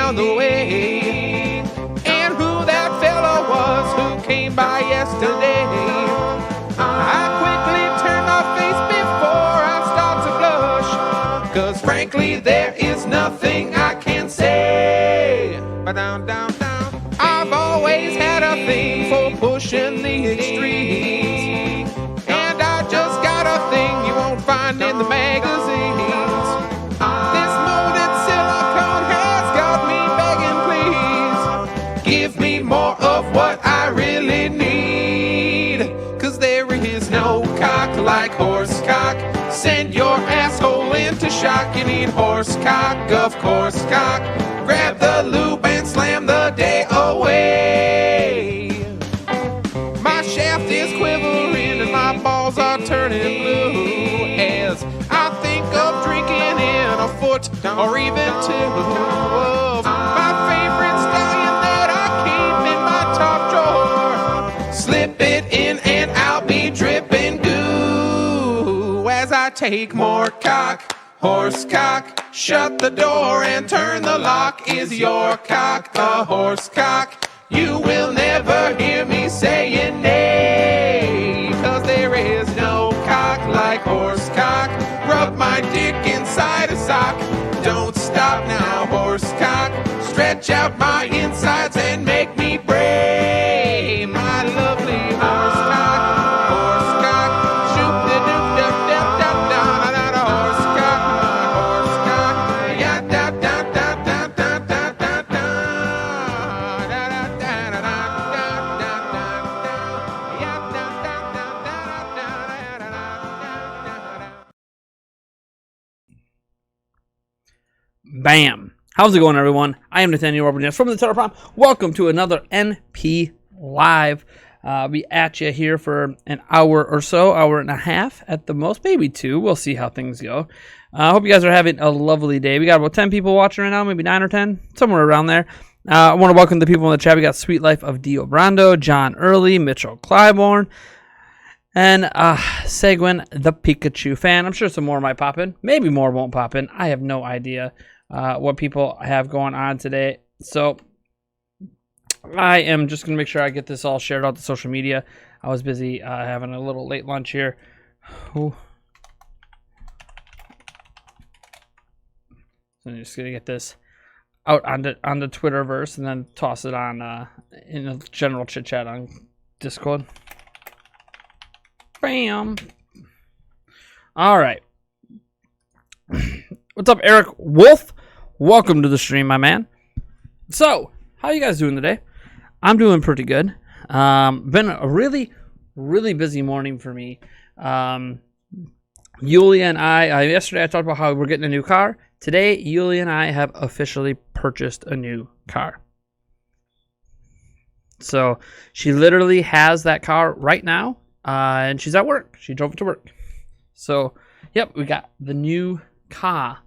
down the way. And who that fella was who came by yesterday. I quickly turn my face before I start to blush, 'cause frankly there is nothing I can say. Ba-down, down, down. I've always had a thing for pushing the extremes, and I just got a thing you won't find in the magazines. This molded silicone has got me begging, please give me more of what I really need. 'Cause there is no cock like horse cock. Send your asshole into shock. You need horse cock, of course cock. Grab the lube and slam the day away. My shaft is quivering and my balls are turning blue as I think of drinking in a foot or even two of my favorite stallion that I keep in my top drawer. Slip it in and I'll be dripping goo as I take more cock. Horse cock, shut the door and turn the lock. Is your cock a horse cock? You will never hear me saying nay, 'cause there is no cock like horse cock. Rub my dick inside a sock. Don't stop now, horse cock. Stretch out my insides and make me bray. My lovely horse cock, horse cock. Shoot the doop dup dup dup down on a horse cock, my horse cock. Ya da da da da da da da da da da da da da da da da. Ya da da da da da da da da. Bam. How's it going, everyone? I am Nathaniel Robert from the Teleprompter. Welcome to another NP Live. Be at you here for an hour or so, hour and a half at the most, maybe two. We'll see how things go. I hope you guys are having a lovely day. We got about 10 people watching right now, maybe 9 or 10, somewhere around there. I want to welcome the people in the chat. We got Sweet Life of Dio Brando, John Early, Mitchell Clybourne, and Seguin the Pikachu fan. I'm sure some more might pop in. Maybe more won't pop in. I have no idea what people have going on today. So I am just going to make sure I get this all shared out to social media. I was busy having a little late lunch here. Ooh. So I'm just going to get this out on the Twitterverse and then toss it on in a general chit chat on Discord. Bam. All right. What's up, Eric Wolf? Welcome to the stream, my man. So, how you guys doing today? I'm doing pretty good. Been a really, really busy morning for me. Yulia and I, yesterday I talked about how we're getting a new car. Today, Yulia and I have officially purchased a new car. So, she literally has that car right now, and she's at work. She drove it to work. So, yep, we got the new car,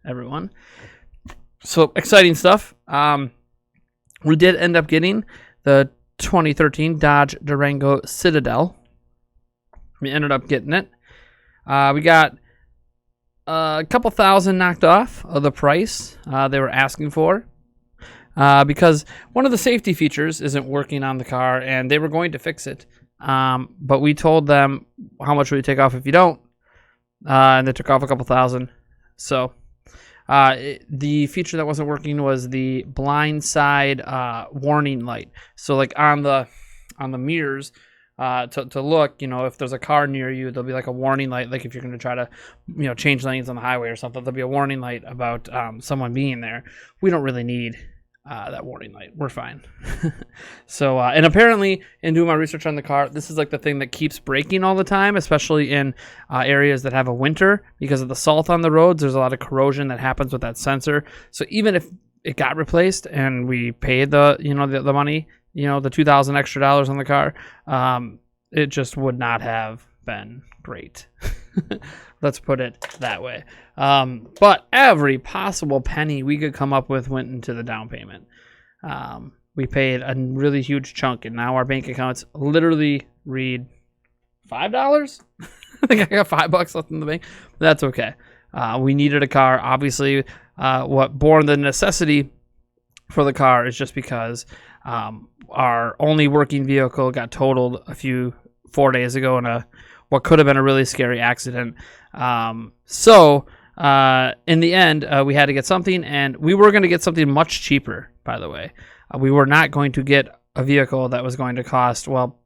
everyone. So, exciting stuff. We did end up getting the 2013 Dodge Durango Citadel. We ended up getting it. We got a couple thousand knocked off of the price they were asking for because one of the safety features isn't working on the car, and they were going to fix it. But we told them how much we take off if you don't, and they took off a couple thousand. So the feature that wasn't working was the blind side warning light. So like on the mirrors to look, you know, if there's a car near you, there'll be like a warning light. Like if you're going to try to, you know, change lanes on the highway or something, there'll be a warning light about someone being there. We don't really need that warning light. We're fine. So, and apparently in doing my research on the car, this is like the thing that keeps breaking all the time, especially in areas that have a winter because of the salt on the roads. There's a lot of corrosion that happens with that sensor. So even if it got replaced and we paid the money, the $2,000 extra on the car, it just would not have been great. Let's put it that way. But every possible penny we could come up with went into the down payment. We paid a really huge chunk, and now our bank accounts literally read $5. I think I got $5 left in the bank. That's okay. We needed a car. Obviously, what born the necessity for the car is just because our only working vehicle got totaled 4 days ago in what could have been a really scary accident. So in the end, we had to get something, and we were going to get something much cheaper, by the way. We were not going to get a vehicle that was going to cost, well,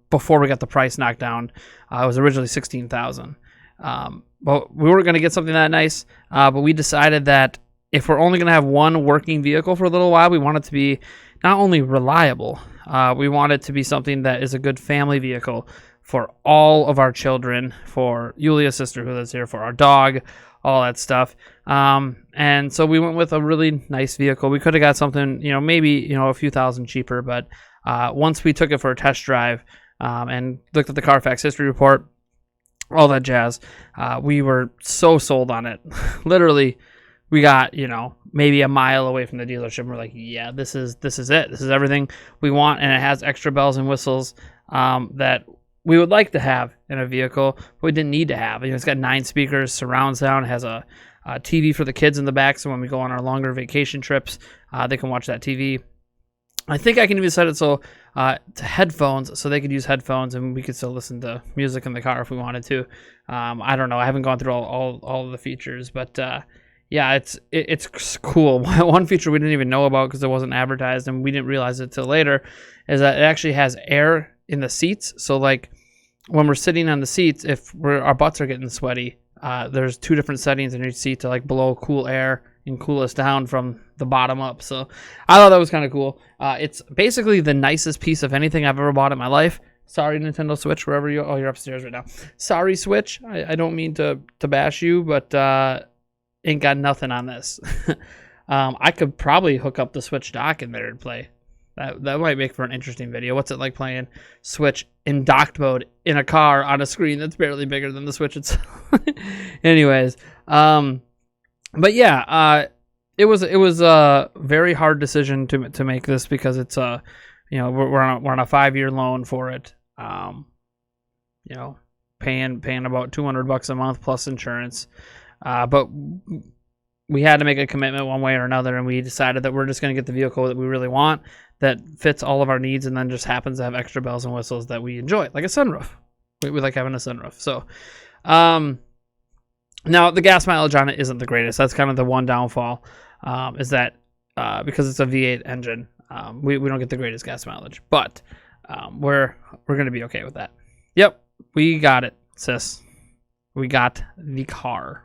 before we got the price knocked down, it was originally $16,000. But we were going to get something that nice, but we decided that if we're only going to have one working vehicle for a little while, we want it to be not only reliable, we want it to be something that is a good family vehicle for all of our children, for Yulia's sister who lives here, for our dog, all that stuff. And so we went with a really nice vehicle. We could have got something, maybe, a few thousand cheaper, but once we took it for a test drive and looked at the Carfax history report, all that jazz, we were so sold on it. Literally, we got, maybe a mile away from the dealership, and we're like, yeah, this is it. This is everything we want, and it has extra bells and whistles that we would like to have in a vehicle, but we didn't need to have. It's got 9 speakers, surround sound, has a TV for the kids in the back, so when we go on our longer vacation trips, they can watch that TV. I think I can even set it so to headphones, so they could use headphones, and we could still listen to music in the car if we wanted to. I don't know. I haven't gone through all of the features, but yeah, it's cool. One feature we didn't even know about because it wasn't advertised, and we didn't realize it till later, is that it actually has air in the seats. So like when we're sitting on the seats, if our butts are getting sweaty, there's 2 different settings in each seat to like blow cool air and cool us down from the bottom up. So I thought that was kind of cool. It's basically the nicest piece of anything I've ever bought in my life. Sorry, Nintendo Switch, wherever you... Oh, you're upstairs right now. Sorry, Switch. I don't mean to bash you, but ain't got nothing on this. I could probably hook up the Switch dock in there and play. That might make for an interesting video. What's it like playing Switch in docked mode in a car on a screen that's barely bigger than the Switch itself? Anyways, but yeah, it was a very hard decision to make this because it's we're on a 5-year loan for it. Paying about $200 a month plus insurance, but we had to make a commitment one way or another, and we decided that we're just going to get the vehicle that we really want, that fits all of our needs, and then just happens to have extra bells and whistles that we enjoy, like a sunroof. We like having a sunroof. So, now the gas mileage on it isn't the greatest. That's kind of the one downfall, is that because it's a V8 engine, we don't get the greatest gas mileage. But we're going to be okay with that. Yep, we got it, sis. We got the car.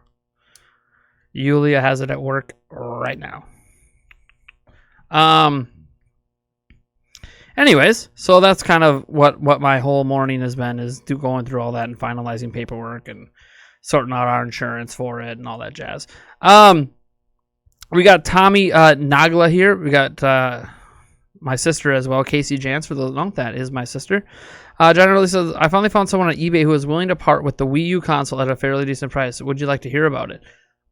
Yulia has it at work right now. Anyways, so that's kind of what my whole morning has been, is going through all that and finalizing paperwork and sorting out our insurance for it and all that jazz. We got Tommy Nagla here. We got my sister as well, Casey Janc. For those who don't know, that is my sister. Generally says, I finally found someone on eBay who is willing to part with the Wii U console at a fairly decent price. Would you like to hear about it?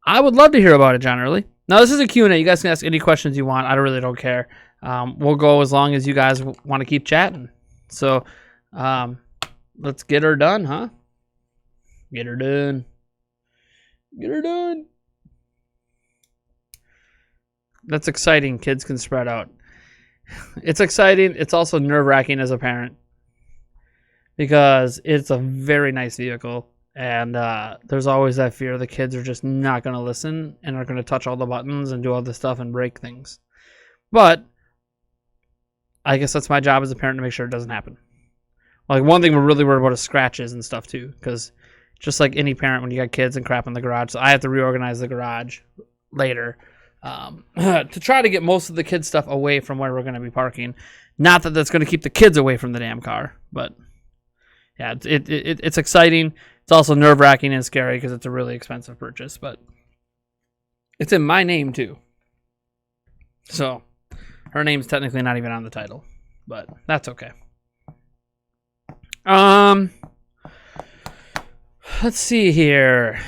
I would love to hear about it, generally. Now, this is a Q&A. You guys can ask any questions you want. I really don't care. We'll go as long as you guys want to keep chatting. So, let's get her done, huh? Get her done. Get her done. That's exciting. Kids can spread out. It's exciting. It's also nerve-wracking as a parent, because it's a very nice vehicle. And there's always that fear the kids are just not going to listen and are going to touch all the buttons and do all this stuff and break things. But I guess that's my job as a parent, to make sure it doesn't happen. Like, one thing we're really worried about is scratches and stuff too, because just like any parent, when you got kids and crap in the garage, so I have to reorganize the garage later to try to get most of the kids' stuff away from where we're going to be parking. Not that that's going to keep the kids away from the damn car, but yeah, it's exciting. It's also nerve-wracking and scary because it's a really expensive purchase, but it's in my name too. So her name's technically not even on the title, but that's okay. Let's see here.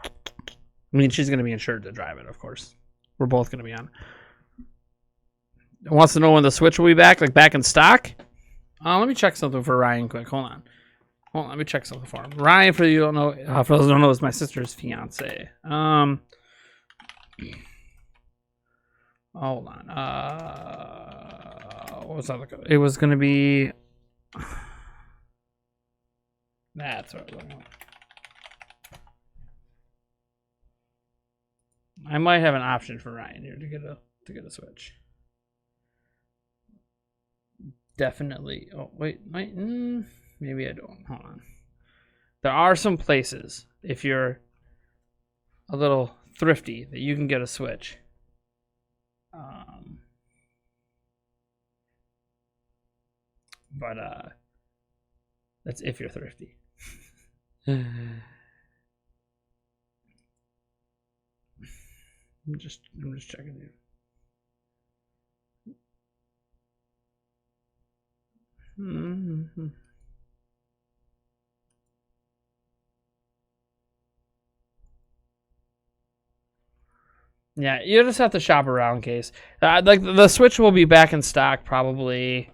I mean, she's going to be insured to drive it, of course. We're both going to be on. Wants to know when the Switch will be back, like back in stock? Let me check something for Ryan quick. Hold on. Let me check something for him. Ryan, for those who don't know, is my sister's fiance. Hold on. What was that? It was gonna be. That's what I was looking at. I might have an option for Ryan here to get a Switch. Definitely. Oh wait, maybe I don't. Hold on. There are some places if you're a little thrifty that you can get a Switch. But that's if you're thrifty. I'm just checking here. Mm-hmm. Yeah, you just have to shop around, case. Like the Switch will be back in stock probably.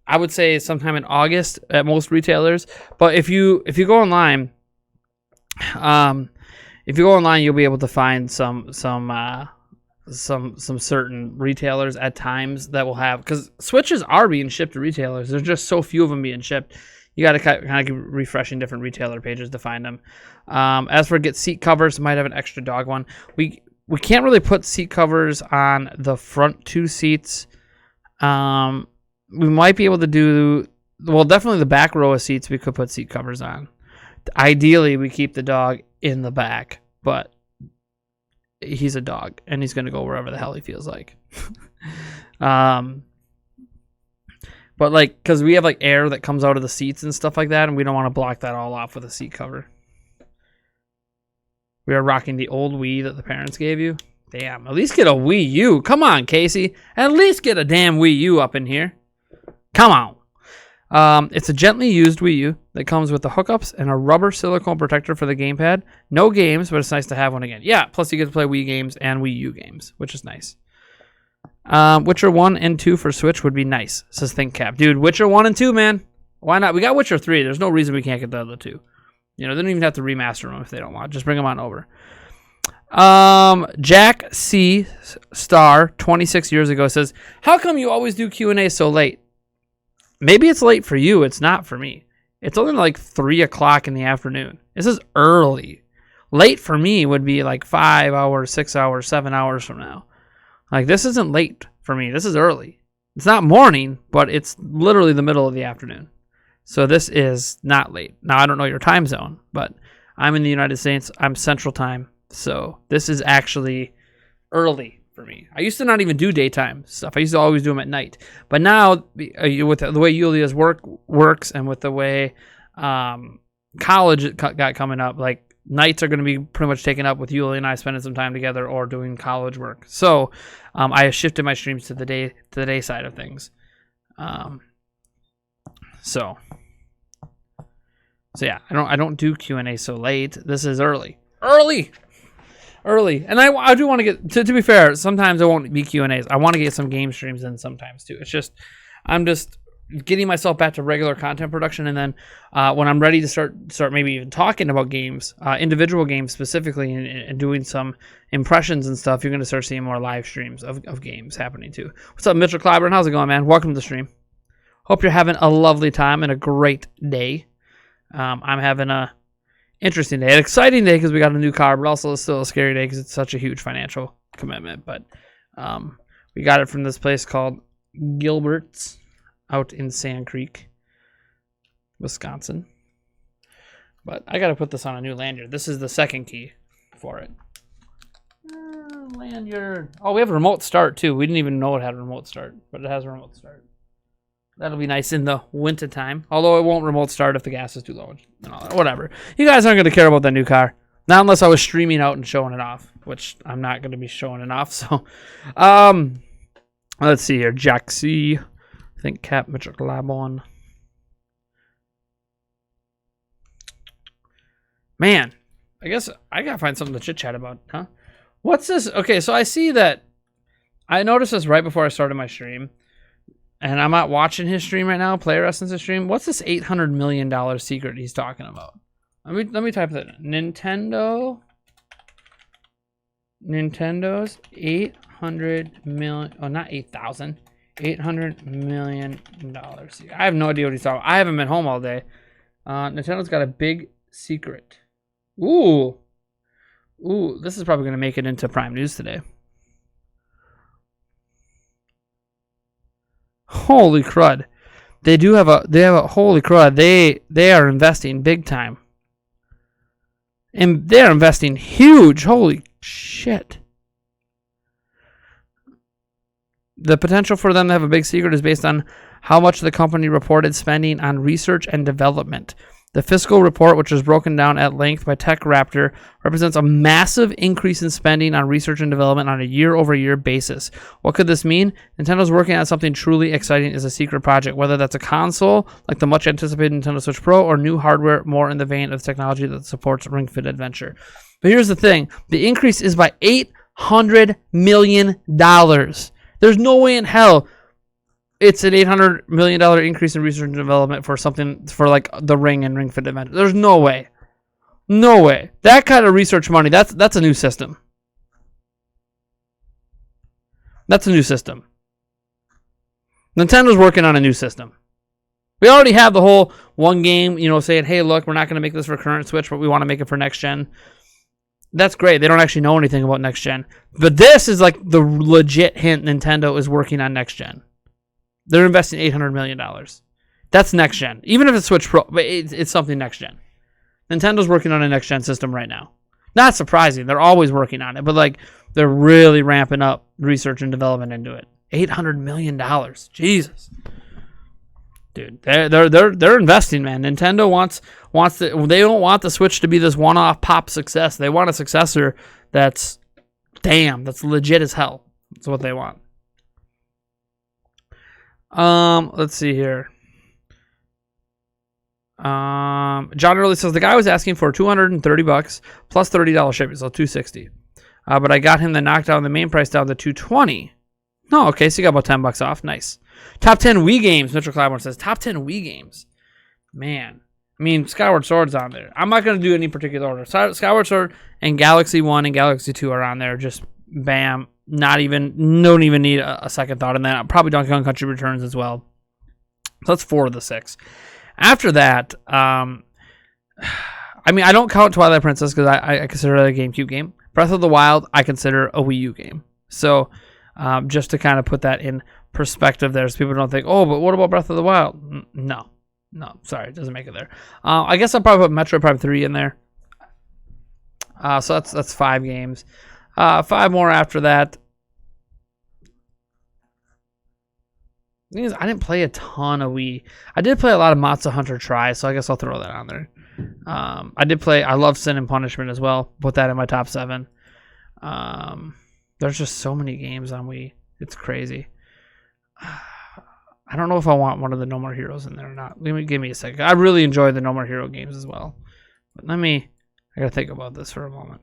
I would say sometime in August at most retailers. But if you go online, you'll be able to find some certain retailers at times that will have, because Switches are being shipped to retailers. There's just so few of them being shipped. You got to kind of keep refreshing different retailer pages to find them. As for get seat covers, might have an extra dog one. We can't really put seat covers on the front two seats. We might be able to do, well, definitely the back row of seats we could put seat covers on. Ideally, we keep the dog in the back, but he's a dog and he's going to go wherever the hell he feels like. But like, because we have like air that comes out of the seats and stuff like that, and we don't want to block that all off with a seat cover. We are rocking the old Wii that the parents gave you. Damn, at least get a Wii U. Come on, Casey. At least get a damn Wii U up in here. Come on. It's a gently used Wii U that comes with the hookups and a rubber silicone protector for the gamepad. No games, but it's nice to have one again. Yeah, plus you get to play Wii games and Wii U games, which is nice. Witcher 1 and 2 for Switch would be nice, says ThinkCap. Dude, Witcher 1 and 2, man. Why not? We got Witcher 3. There's no reason we can't get the other two. You know, they don't even have to remaster them if they don't want. Just bring them on over. Jack C. Star, 26 years ago, says, how come you always do Q&A so late? Maybe it's late for you. It's not for me. It's only like 3 o'clock in the afternoon. This is early. Late for me would be like 5 hours, 6 hours, 7 hours from now. Like, this isn't late for me. This is early. It's not morning, but it's literally the middle of the afternoon. So this is not late. Now, I don't know your time zone, but I'm in the United States. I'm Central Time. So this is actually early for me. I used to not even do daytime stuff. I used to always do them at night. But now, with the way Yulia's works and with the way college got coming up, like nights are going to be pretty much taken up with Yulia and I spending some time together or doing college work. So I have shifted my streams to the day side of things. So yeah, I don't do Q&A so late. This is early. And I do want to get, to be fair, sometimes I won't be Q&As. I want to get some game streams in sometimes too. It's just, I'm just getting myself back to regular content production, and then when I'm ready to start maybe even talking about games, individual games specifically, and doing some impressions and stuff, you're going to start seeing more live streams of games happening too. What's up, Mitchell Clyburn? How's it going, man? Welcome to the stream. Hope you're having a lovely time and a great day. I'm having a interesting day, an exciting day because we got a new car, but also still a scary day because it's such a huge financial commitment. But we got it from this place called Gilbert's out in Sand Creek, Wisconsin. But I got to put this on a new lanyard. This is the second key for it. Lanyard. Oh, we have a remote start too. We didn't even know it had a remote start, but it has a remote start. That'll be nice in the winter time. Although it won't remote start if the gas is too low and all that. Whatever. You guys aren't going to care about that new car. Not unless I was streaming out and showing it off, which I'm not going to be showing it off. So, let's see here. Jack C. I think Cap Mitchell Labon. Man, I guess I got to find something to chit chat about, huh? What's this? Okay, so I see that. I noticed this right before I started my stream. And I'm not watching his stream right now, Player Essence's stream. What's this $800 million secret he's talking about? Let me type that in. Nintendo's $800 $800 million. Oh, not 8,000. $800 million. I have no idea what he's talking about. I haven't been home all day. Nintendo's got a big secret. Ooh. Ooh, this is probably going to make it into Prime News today. Holy crud. They have a holy crud. They are investing big time. And they're investing huge. Holy shit. The potential for them to have a big secret is based on how much the company reported spending on research and development. The fiscal report, which was broken down at length by TechRaptor, represents a massive increase in spending on research and development on a year-over-year basis. What could this mean? Nintendo's working on something truly exciting as a secret project, whether that's a console, like the much-anticipated Nintendo Switch Pro, or new hardware more in the vein of technology that supports Ring Fit Adventure. But here's the thing. The increase is by $800 million. There's no way in hell it's an $800 million increase in research and development for something for like the Ring and Ring Fit Adventure. There's no way. No way. That kind of research money, that's a new system. That's a new system. Nintendo's working on a new system. We already have the whole one game, saying, hey, look, we're not going to make this for current Switch, but we want to make it for next gen. That's great. They don't actually know anything about next gen. But this is like the legit hint Nintendo is working on next gen. They're investing $800 million. That's next gen. Even if it's Switch Pro, but it's something next gen. Nintendo's working on a next gen system right now. Not surprising. They're always working on it, but like they're really ramping up research and development into it. $800 million. Jesus. Dude, they're investing, man. Nintendo wants they don't want the Switch to be this one-off pop success. They want a successor that's legit as hell. That's what they want. Let's see here. John Early says the guy was asking for $230 plus $30 shipping, so $260. But I got him to knock down the main price down to $220. No, okay, so you got about $10 off. Nice. Top 10 Wii games. Mitchell Claiborne says top 10 Wii games. Man, I mean Skyward Sword's on there. I'm not gonna do any particular order. Skyward Sword and Galaxy 1 and Galaxy 2 are on there. Just bam. Don't even need a second thought on that. Probably Donkey Kong Country Returns as well. So that's 4 of the 6. After that, I mean, I don't count Twilight Princess because I consider it a GameCube game. Breath of the Wild, I consider a Wii U game. So just to kind of put that in perspective there, so people don't think, oh, but what about Breath of the Wild? No, sorry, it doesn't make it there. I guess I'll probably put Metroid Prime 3 in there. So that's 5 games. 5 more after that. The thing is, I didn't play a ton of Wii. I did play a lot of Monster Hunter Tri, so I guess I'll throw that on there. I love Sin and Punishment as well. Put that in my top 7. There's just so many games on Wii. It's crazy. I don't know if I want one of the No More Heroes in there or not. Give me a second. I really enjoy the No More Hero games as well. But I gotta think about this for a moment.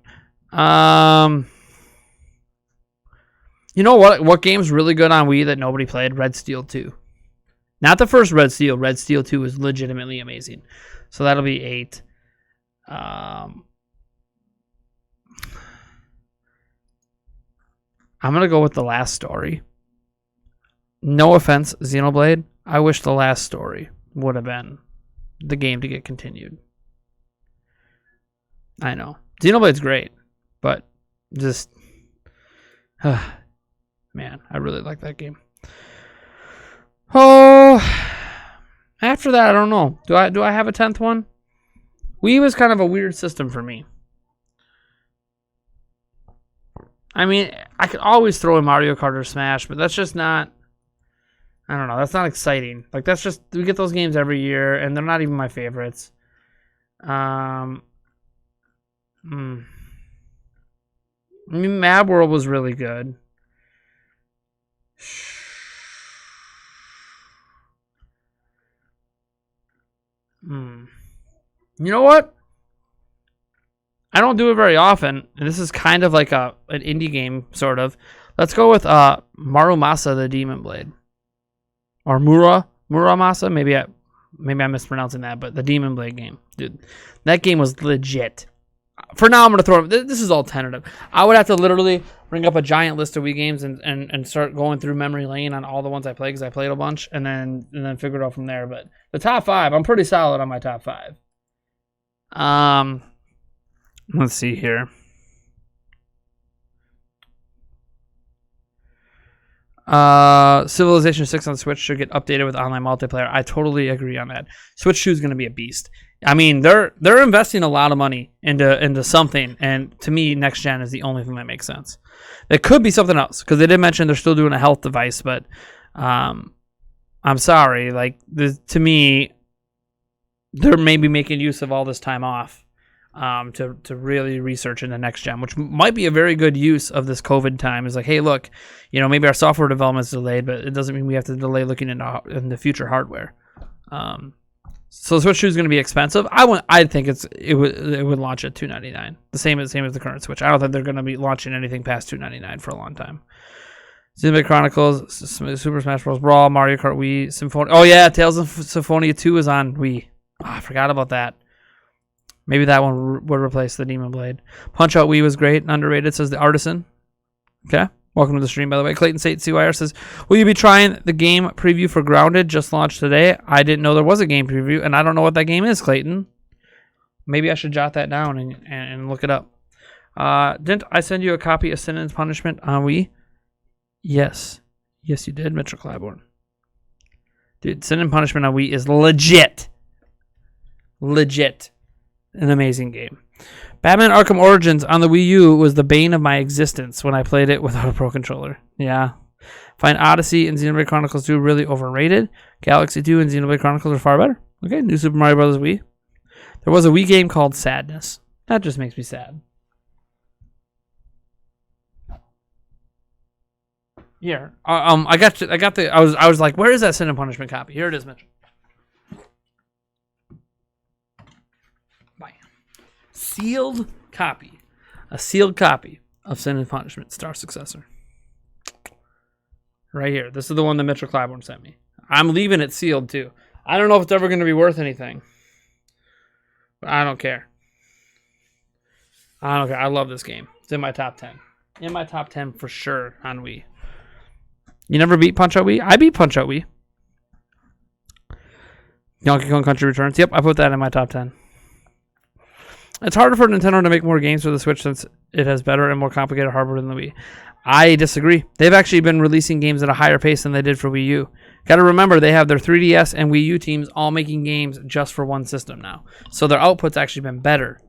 You know what game's really good on Wii that nobody played? Red Steel 2. Not the first Red Steel. Red Steel 2 is legitimately amazing. So that'll be 8. I'm going to go with The Last Story. No offense, Xenoblade. I wish The Last Story would have been the game to get continued. I know. Xenoblade's great, but just... man, I really like that game. Oh, after that, I don't know. Do I have a 10th one? Wii was kind of a weird system for me. I mean, I could always throw in Mario Kart or Smash, but that's just not... I don't know. That's not exciting. Like, that's just... We get those games every year, and they're not even my favorites. I mean, Mad World was really good. You know what? I don't do it very often, and this is kind of like an indie game, sort of. Let's go with Marumasa the Demon Blade. Or Muramasa? Maybe I'm mispronouncing that, but the Demon Blade game. Dude, that game was legit. For now, I'm gonna throw. This is all tentative. I would have to literally bring up a giant list of Wii games and start going through memory lane on all the ones I played because I played a bunch, and then figure it out from there. But the top 5, I'm pretty solid on my top 5. Let's see here. Civilization 6 on Switch should get updated with online multiplayer. I totally agree on that. Switch 2 is going to be a beast. I mean, they're investing a lot of money into something, and to me, next gen is the only thing that makes sense. It could be something else because they did mention they're still doing a health device, but I'm sorry, like to me, they're maybe making use of all this time off to really research into next gen, which might be a very good use of this COVID time. Is like, hey, look, maybe our software development is delayed, but it doesn't mean we have to delay looking into the future hardware. So the Switch 2 is going to be expensive. I think it would launch at $299, the same as the current Switch. I don't think they're going to be launching anything past $299 for a long time. Xenoblade Chronicles, Super Smash Bros. Brawl, Mario Kart Wii, Symphony. Oh yeah, Tales of Symphonia 2 is on Wii. Oh, I forgot about that. Maybe that one would replace the Demon Blade. Punch Out Wii was great and underrated, says the Artisan. Okay. Welcome to the stream, by the way. Clayton State CYR says, will you be trying the game preview for Grounded? Just launched today. I didn't know there was a game preview, and I don't know what that game is, Clayton. Maybe I should jot that down and look it up. Didn't I send you a copy of Sin and Punishment on Wii? Yes. Yes, you did, Mitchell Claiborne. Dude, Sin and Punishment on Wii is legit. Legit. An amazing game. Batman Arkham Origins on the Wii U was the bane of my existence when I played it without a Pro Controller. Yeah. Find Odyssey and Xenoblade Chronicles 2 really overrated. Galaxy 2 and Xenoblade Chronicles are far better. Okay, New Super Mario Bros. Wii. There was a Wii game called Sadness. That just makes me sad. Here. I was like, where is that Sin and Punishment copy? Here it is, Mitchell. Sealed copy. A sealed copy of Sin and Punishment, Star Successor. Right here. This is the one that Mitchell Claiborne sent me. I'm leaving it sealed too. I don't know if it's ever going to be worth anything. But I don't care. I love this game. It's in my top 10. In my top 10 for sure on Wii. You never beat Punch-Out Wii? I beat Punch-Out Wii. Donkey Kong Country Returns. Yep, I put that in my top 10. It's harder for Nintendo to make more games for the Switch since it has better and more complicated hardware than the Wii. I disagree. They've actually been releasing games at a higher pace than they did for Wii U. Got to remember, they have their 3DS and Wii U teams all making games just for one system now. So their output's actually been better,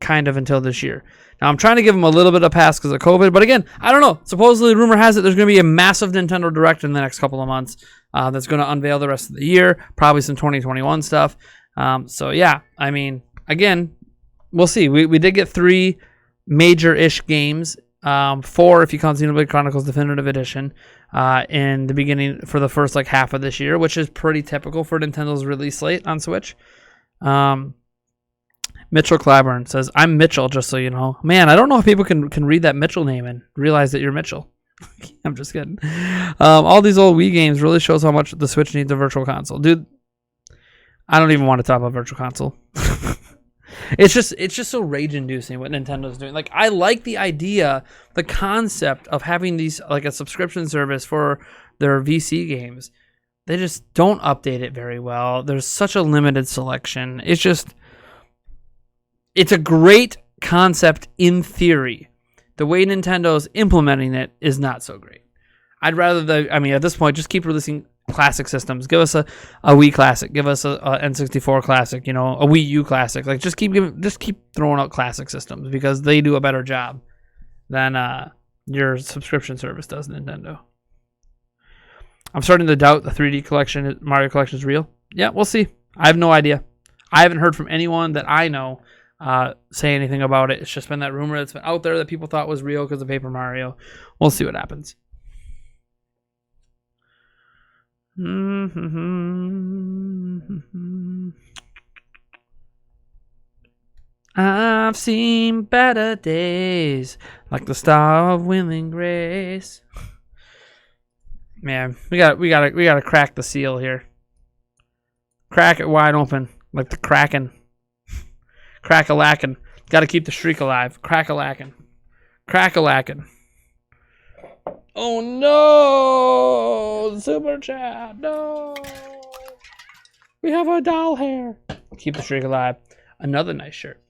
kind of, until this year. Now, I'm trying to give them a little bit of pass because of COVID, but again, I don't know. Supposedly, rumor has it there's going to be a massive Nintendo Direct in the next couple of months that's going to unveil the rest of the year, probably some 2021 stuff. So, yeah, I mean, again, we'll see. We did get 3 major-ish games, 4 if you count Xenoblade Chronicles Definitive Edition, in the beginning for the first half of this year, which is pretty typical for Nintendo's release slate on Switch. Mitchell Claiborne says, I'm Mitchell, just so you know. Man, I don't know if people can read that Mitchell name and realize that you're Mitchell. I'm just kidding. All these old Wii games really shows how much the Switch needs a virtual console. Dude, I don't even want to talk about virtual console. It's just so rage-inducing what Nintendo's doing. I like the idea, the concept of having these a subscription service for their VC games. They just don't update it very well. There's such a limited selection. It's a great concept in theory. The way Nintendo's implementing it is not so great. I'd rather at this point, just keep releasing classic systems. Give us a Wii Classic. Give us a N64 Classic. A Wii U Classic. Just keep throwing out classic systems because they do a better job than your subscription service does, Nintendo. I'm starting to doubt the 3D collection, Mario Collection, is real. Yeah, we'll see. I have no idea. I haven't heard from anyone that I know say anything about it. It's just been that rumor that's been out there that people thought was real because of Paper Mario. We'll see what happens. I've seen better days, like the star of Willing Grace. Man, we gotta crack the seal here. Crack it wide open, like the Kraken. Crack-a-lackin'. Got to keep the streak alive. Crack-a-lackin'. Crack-a-lackin'. Oh, no. Super chat. No. We have a doll hair. Keep the streak alive. Another nice shirt.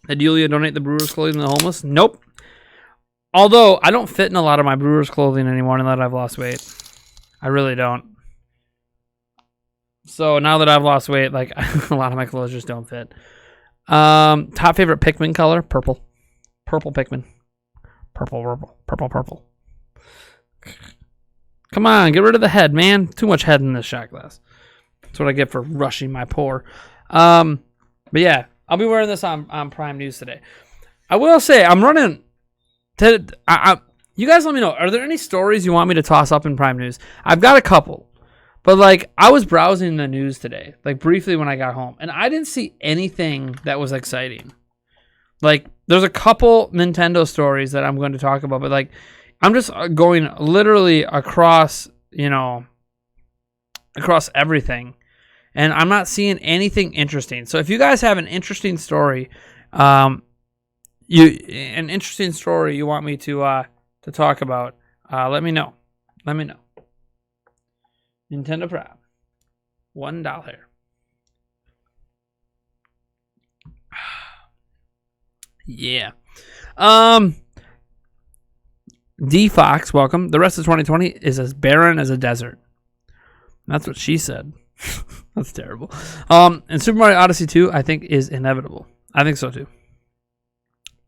Did Yulia donate the Brewers clothing to the homeless? Nope. Although, I don't fit in a lot of my Brewers clothing anymore now that I've lost weight. I really don't. So, now that I've lost weight, like, a lot of my clothes just don't fit. Top favorite Pikmin color? Purple. Purple Pikmin. Purple, purple, purple, purple. Come on, get rid of the head, man. Too much head in this shot glass. That's what I get for rushing my pour. But yeah, I'll be wearing this on Prime News today. I will say, I'm running... you guys let me know, are there any stories you want me to toss up in Prime News? I've got a couple. But, like, I was browsing the news today, like, briefly when I got home, and I didn't see anything that was exciting. Like, there's a couple Nintendo stories that I'm going to talk about, but, like, I'm just going literally across, across everything, and I'm not seeing anything interesting. So if you guys have an interesting story, you want me to talk about, let me know. Let me know. Nintendo Prime. $1 here. Yeah. D Fox, welcome. The rest of 2020 is as barren as a desert. That's what she said. That's terrible. And Super Mario Odyssey 2, I think, is inevitable. I think so too.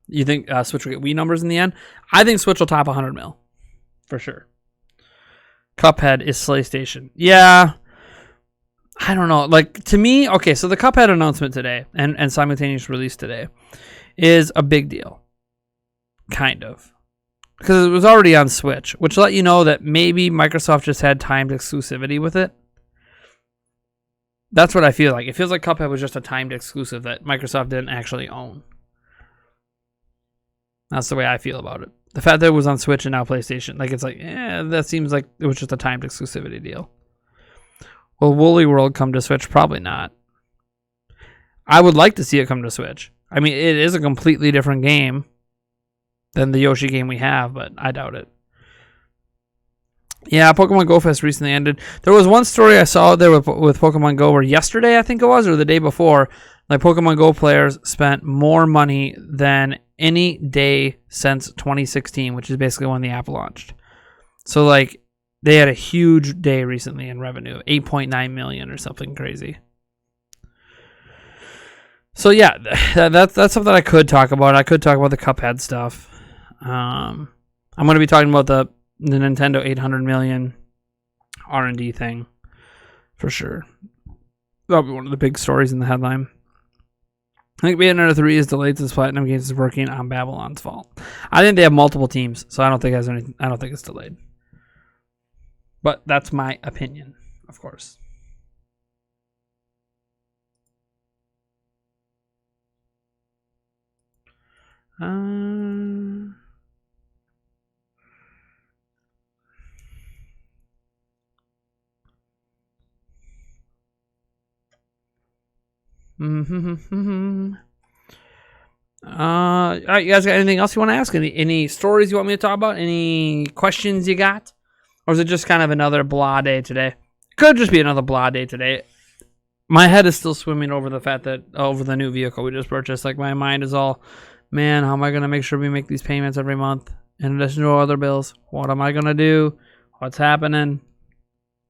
You think Switch will get Wii numbers in the end? I think Switch will top 100 mil. For sure. Cuphead is PlayStation. Yeah. I don't know. Like, to me, okay, so the Cuphead announcement today and simultaneous release today is a big deal. Kind of. Because it was already on Switch, which let you know that maybe Microsoft just had timed exclusivity with it. That's what I feel like. It feels like Cuphead was just a timed exclusive that Microsoft didn't actually own. That's the way I feel about it. The fact that it was on Switch and now PlayStation, like, it's like, that seems like it was just a timed exclusivity deal. Will Woolly World come to Switch? Probably not. I would like to see it come to Switch. I mean, it is a completely different game than the Yoshi game we have, but I doubt it. Yeah, Pokemon Go Fest recently ended. There was one story I saw there with Pokemon Go where yesterday, I think it was, or the day before, like, Pokemon Go players spent more money than any day since 2016, which is basically when the app launched. So, like, they had a huge day recently in revenue, 8.9 million or something crazy. So yeah, that's something I could talk about. I could talk about the Cuphead stuff. I'm going to be talking about the Nintendo 800 million R&D thing for sure. That'll be one of the big stories in the headline. I think Bayonetta 3 is delayed since Platinum Games is working on Babylon's Vault. I think they have multiple teams, so I don't think it's delayed. But that's my opinion, of course. All right, you guys got anything else you want to ask? Any stories you want me to talk about? Any questions you got? Or is it just kind of another blah day today? Could just be another blah day today. My head is still swimming over the fact that over the new vehicle we just purchased. Like, my mind is all, man, how am I going to make sure we make these payments every month in addition to other bills? What am I going to do? What's happening?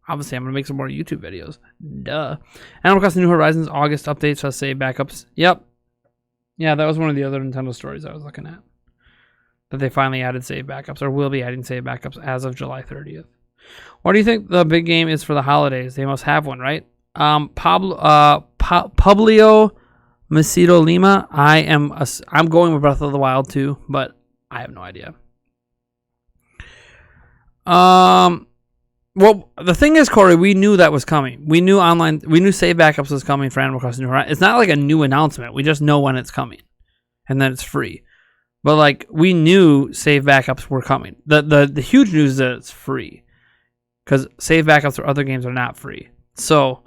Obviously, I'm going to make some more YouTube videos. Duh. Animal Crossing New Horizons August updates to save backups. Yep. Yeah, that was one of the other Nintendo stories I was looking at. That they finally added save backups, or will be adding save backups as of July 30th. What do you think the big game is for the holidays? They must have one, right? Publio Macedo Lima. I'm going with Breath of the Wild too, but I have no idea. Well, the thing is, Corey, we knew that was coming. We knew save backups was coming for Animal Crossing New Horizons. It's not like a new announcement. We just know when it's coming, and then it's free. But, like, we knew save backups were coming. The huge news is that it's free, because save backups for other games are not free. So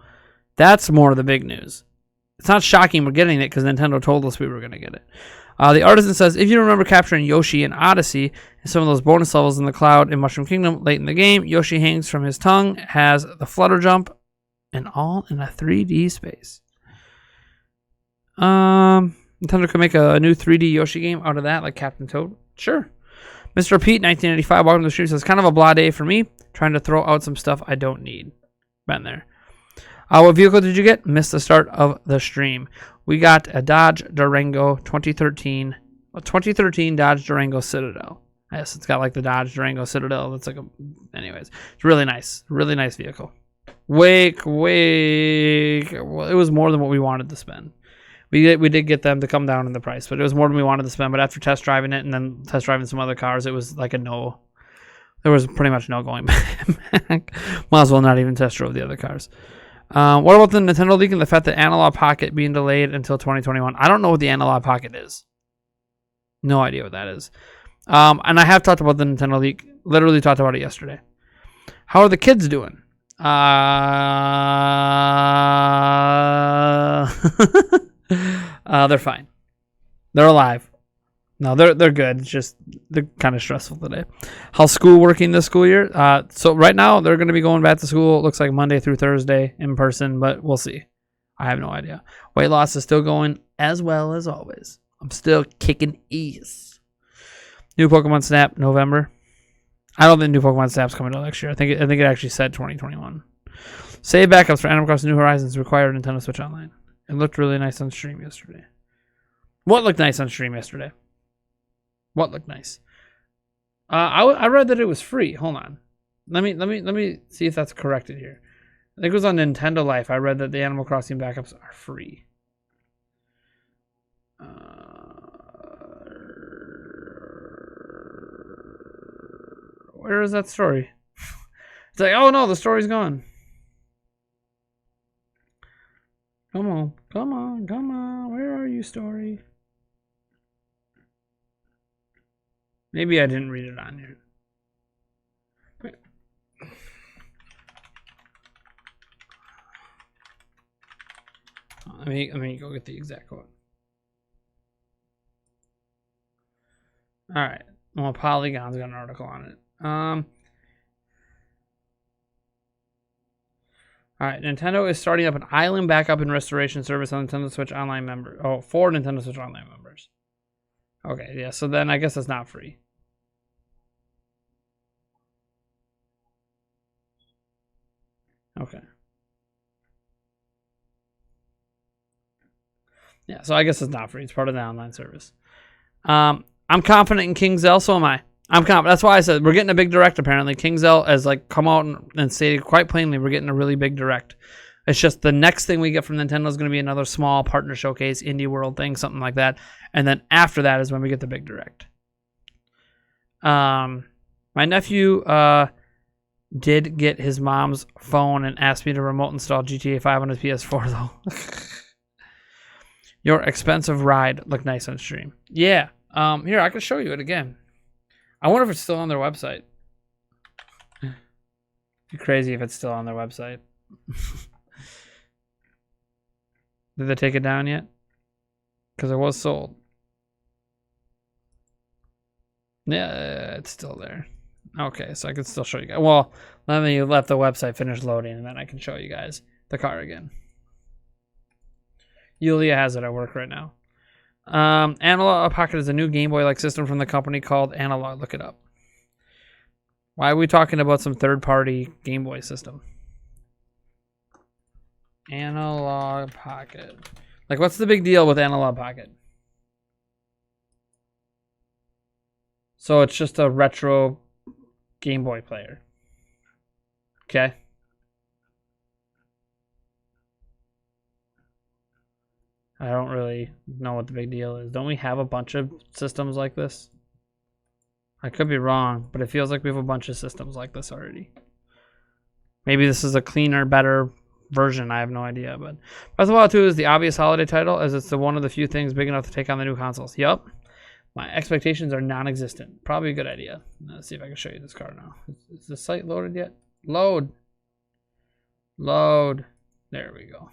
that's more of the big news. it's not shocking we're getting it because Nintendo told us we were going to get it. The Artisan says, if you remember capturing Yoshi in Odyssey and some of those bonus levels in the cloud in Mushroom Kingdom late in the game, Yoshi hangs from his tongue, has the flutter jump, and all in a 3D space. Nintendo could make a new 3D Yoshi game out of that, like Captain Toad. Sure. Mr. Pete, 1985, welcome to the stream, says, kind of a blah day for me, trying to throw out some stuff I don't need. Been there. What vehicle did you get? Missed the start of the stream. We got a Dodge Durango 2013 Dodge Durango Citadel. Yes, it's got like the Dodge Durango Citadel. That's like anyways, it's really nice vehicle. Wake. Well, it was more than what we wanted to spend. We did get them to come down in the price, but it was more than we wanted to spend. But after test driving it and then test driving some other cars, it was like a no. There was pretty much no going back. Might as well not even test drove the other cars. What about the Nintendo leak and the fact that Analog Pocket being delayed until 2021? I don't know what the Analog Pocket is. No idea what that is. And I have talked about the Nintendo leak. Literally talked about it yesterday. How are the kids doing? They're fine. They're alive. No, they're good. It's just they're kind of stressful today. How's school working this school year? So right now they're going to be going back to school. It looks like Monday through Thursday in person, but we'll see. I have no idea. Weight loss is still going as well as always. I'm still kicking ass. New Pokemon Snap November. I don't think new Pokemon Snap's coming out next year. I think it actually said 2021. Save backups for Animal Crossing New Horizons require Nintendo Switch Online. It looked really nice on stream yesterday. What looked nice on stream yesterday? What looked nice? I read that it was free. Hold on. Let me see if that's corrected here. I think it was on Nintendo Life. I read that the Animal Crossing backups are free. Where is that story? It's like, oh no, the story's gone. Come on. Where are you, story? Maybe I didn't read it on here. Let me go get the exact quote. All right. Well, Polygon's got an article on it. All right. Nintendo is starting up an island backup and restoration service on Nintendo Switch Online member. Oh, for Nintendo Switch Online members. Okay, yeah. So then I guess it's not free. Okay. Yeah, so I guess it's not free. It's part of the online service. I'm confident in KingZell, so am I. I'm confident. That's why I said we're getting a big direct, apparently. KingZell has like come out and stated quite plainly we're getting a really big direct. It's just the next thing we get from Nintendo is going to be another small partner showcase, indie world thing, something like that. And then after that is when we get the big direct. My nephew did get his mom's phone and asked me to remote install GTA 5 on his PS4, though. Your expensive ride looked nice on stream. Yeah. Here, I can show you it again. I wonder if it's still on their website. Be crazy if it's still on their website. Did they take it down yet? Because it was sold. Yeah, it's still there. Okay, so I can still show you guys. Well, let me let the website finish loading, and then I can show you guys the car again. Yulia has it at work right now. Analog Pocket is a new Game Boy-like system from the company called Analog. Look it up. Why are we talking about some third-party Game Boy system? Analog Pocket. Like, what's the big deal with Analog Pocket? So it's just a retro Game Boy player. Okay. I don't really know what the big deal is. Don't we have a bunch of systems like this? I could be wrong, but it feels like we have a bunch of systems like this already. Maybe this is a cleaner, better version. I have no idea. But Breath of the Wild 2 is the obvious holiday title, as it's one of the few things big enough to take on the new consoles. Yup. My expectations are non-existent. Probably a good idea. Let's see if I can show you this car now. Is the site loaded yet? Load. There we go.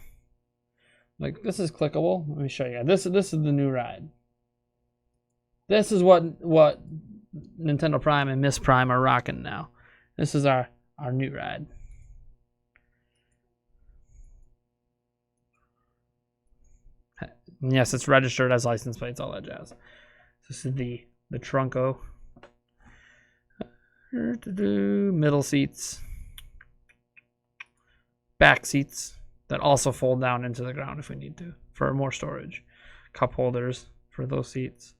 Like, this is clickable. Let me show you. This is the new ride. This is what Nintendo Prime and Miss Prime are rocking now. This is our new ride. And yes, it's registered as license plates, all that jazz. This is the Trunko. Middle seats. Back seats that also fold down into the ground if we need to for more storage. Cup holders for those seats.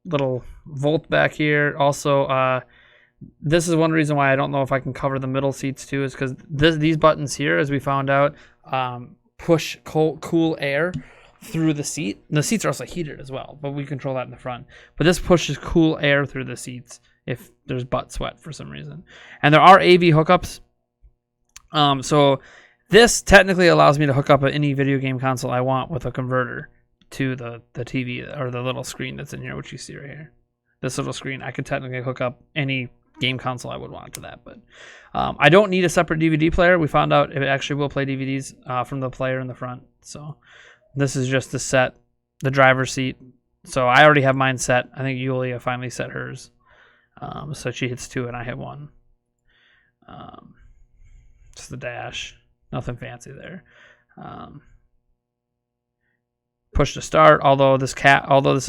Little Volt back here. Also, this is one reason why I don't know if I can cover the middle seats too, is because these buttons here, as we found out, push cool air through the seat. The seats are also heated as well, but we control that in the front. But this pushes cool air through the seats if there's butt sweat for some reason. And there are AV hookups. So this technically allows me to hook up any video game console I want with a converter to the TV or the little screen that's in here, which you see right here. This little screen, I could technically hook up any game console I would want to that, but I don't need a separate DVD player. We found out it actually will play DVDs from the player in the front. So this is just to set the driver's seat. So I already have mine set. I think Yulia finally set hers. So she hits 2 and I hit 1. Just the dash. Nothing fancy there. Push to start, although this